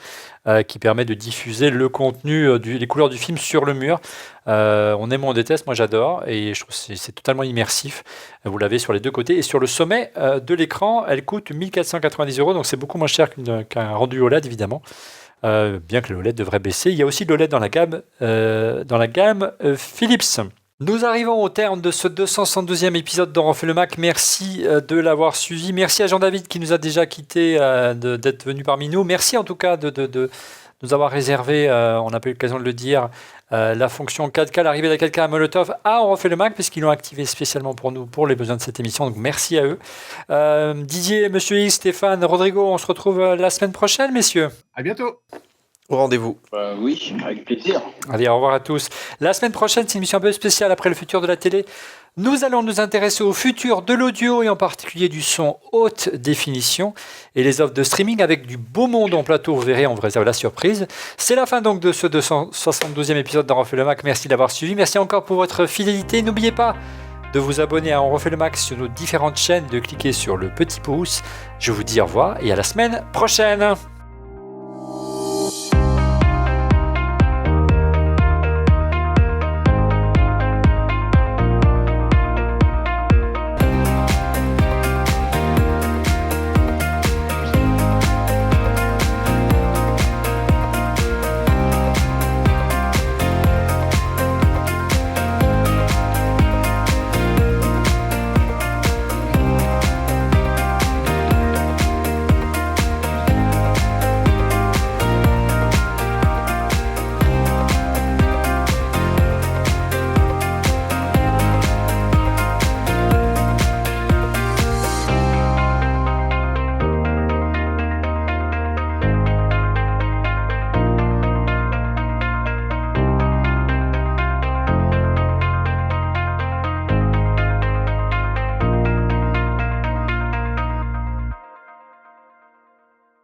qui permet de diffuser le contenu, les couleurs du film sur le mur. On aime ou on déteste, moi j'adore, et je trouve que c'est totalement immersif. Vous l'avez sur les deux côtés, et sur le sommet de l'écran, elle coûte 1490 €, donc c'est beaucoup moins cher qu'un rendu OLED évidemment. Bien que le OLED devrait baisser. Il y a aussi l'OLED dans la gamme Philips. Nous arrivons au terme de ce 272e épisode d'On refait le Mac. Merci de l'avoir suivi. Merci à Jean-David qui nous a déjà quittés d'être venu parmi nous. Merci en tout cas de nous avoir réservé, on n'a pas eu l'occasion de le dire, la fonction 4K, l'arrivée de la 4K à Molotov On refait le Mac, puisqu'ils l'ont activé spécialement pour nous, pour les besoins de cette émission. Donc merci à eux. Didier, Monsieur X, Stéphane, Rodrigo, on se retrouve la semaine prochaine, messieurs. À bientôt. Au rendez-vous. Oui, avec plaisir. Allez, au revoir à tous. La semaine prochaine, c'est une émission un peu spéciale après le futur de la télé. Nous allons nous intéresser au futur de l'audio et en particulier du son haute définition et les offres de streaming avec du beau monde en plateau. Vous verrez, on vous réserve la surprise. C'est la fin donc de ce 272e épisode d'On refait le Mac. Merci d'avoir suivi. Merci encore pour votre fidélité. N'oubliez pas de vous abonner à On refait le Mac sur nos différentes chaînes, de cliquer sur le petit pouce. Je vous dis au revoir et à la semaine prochaine.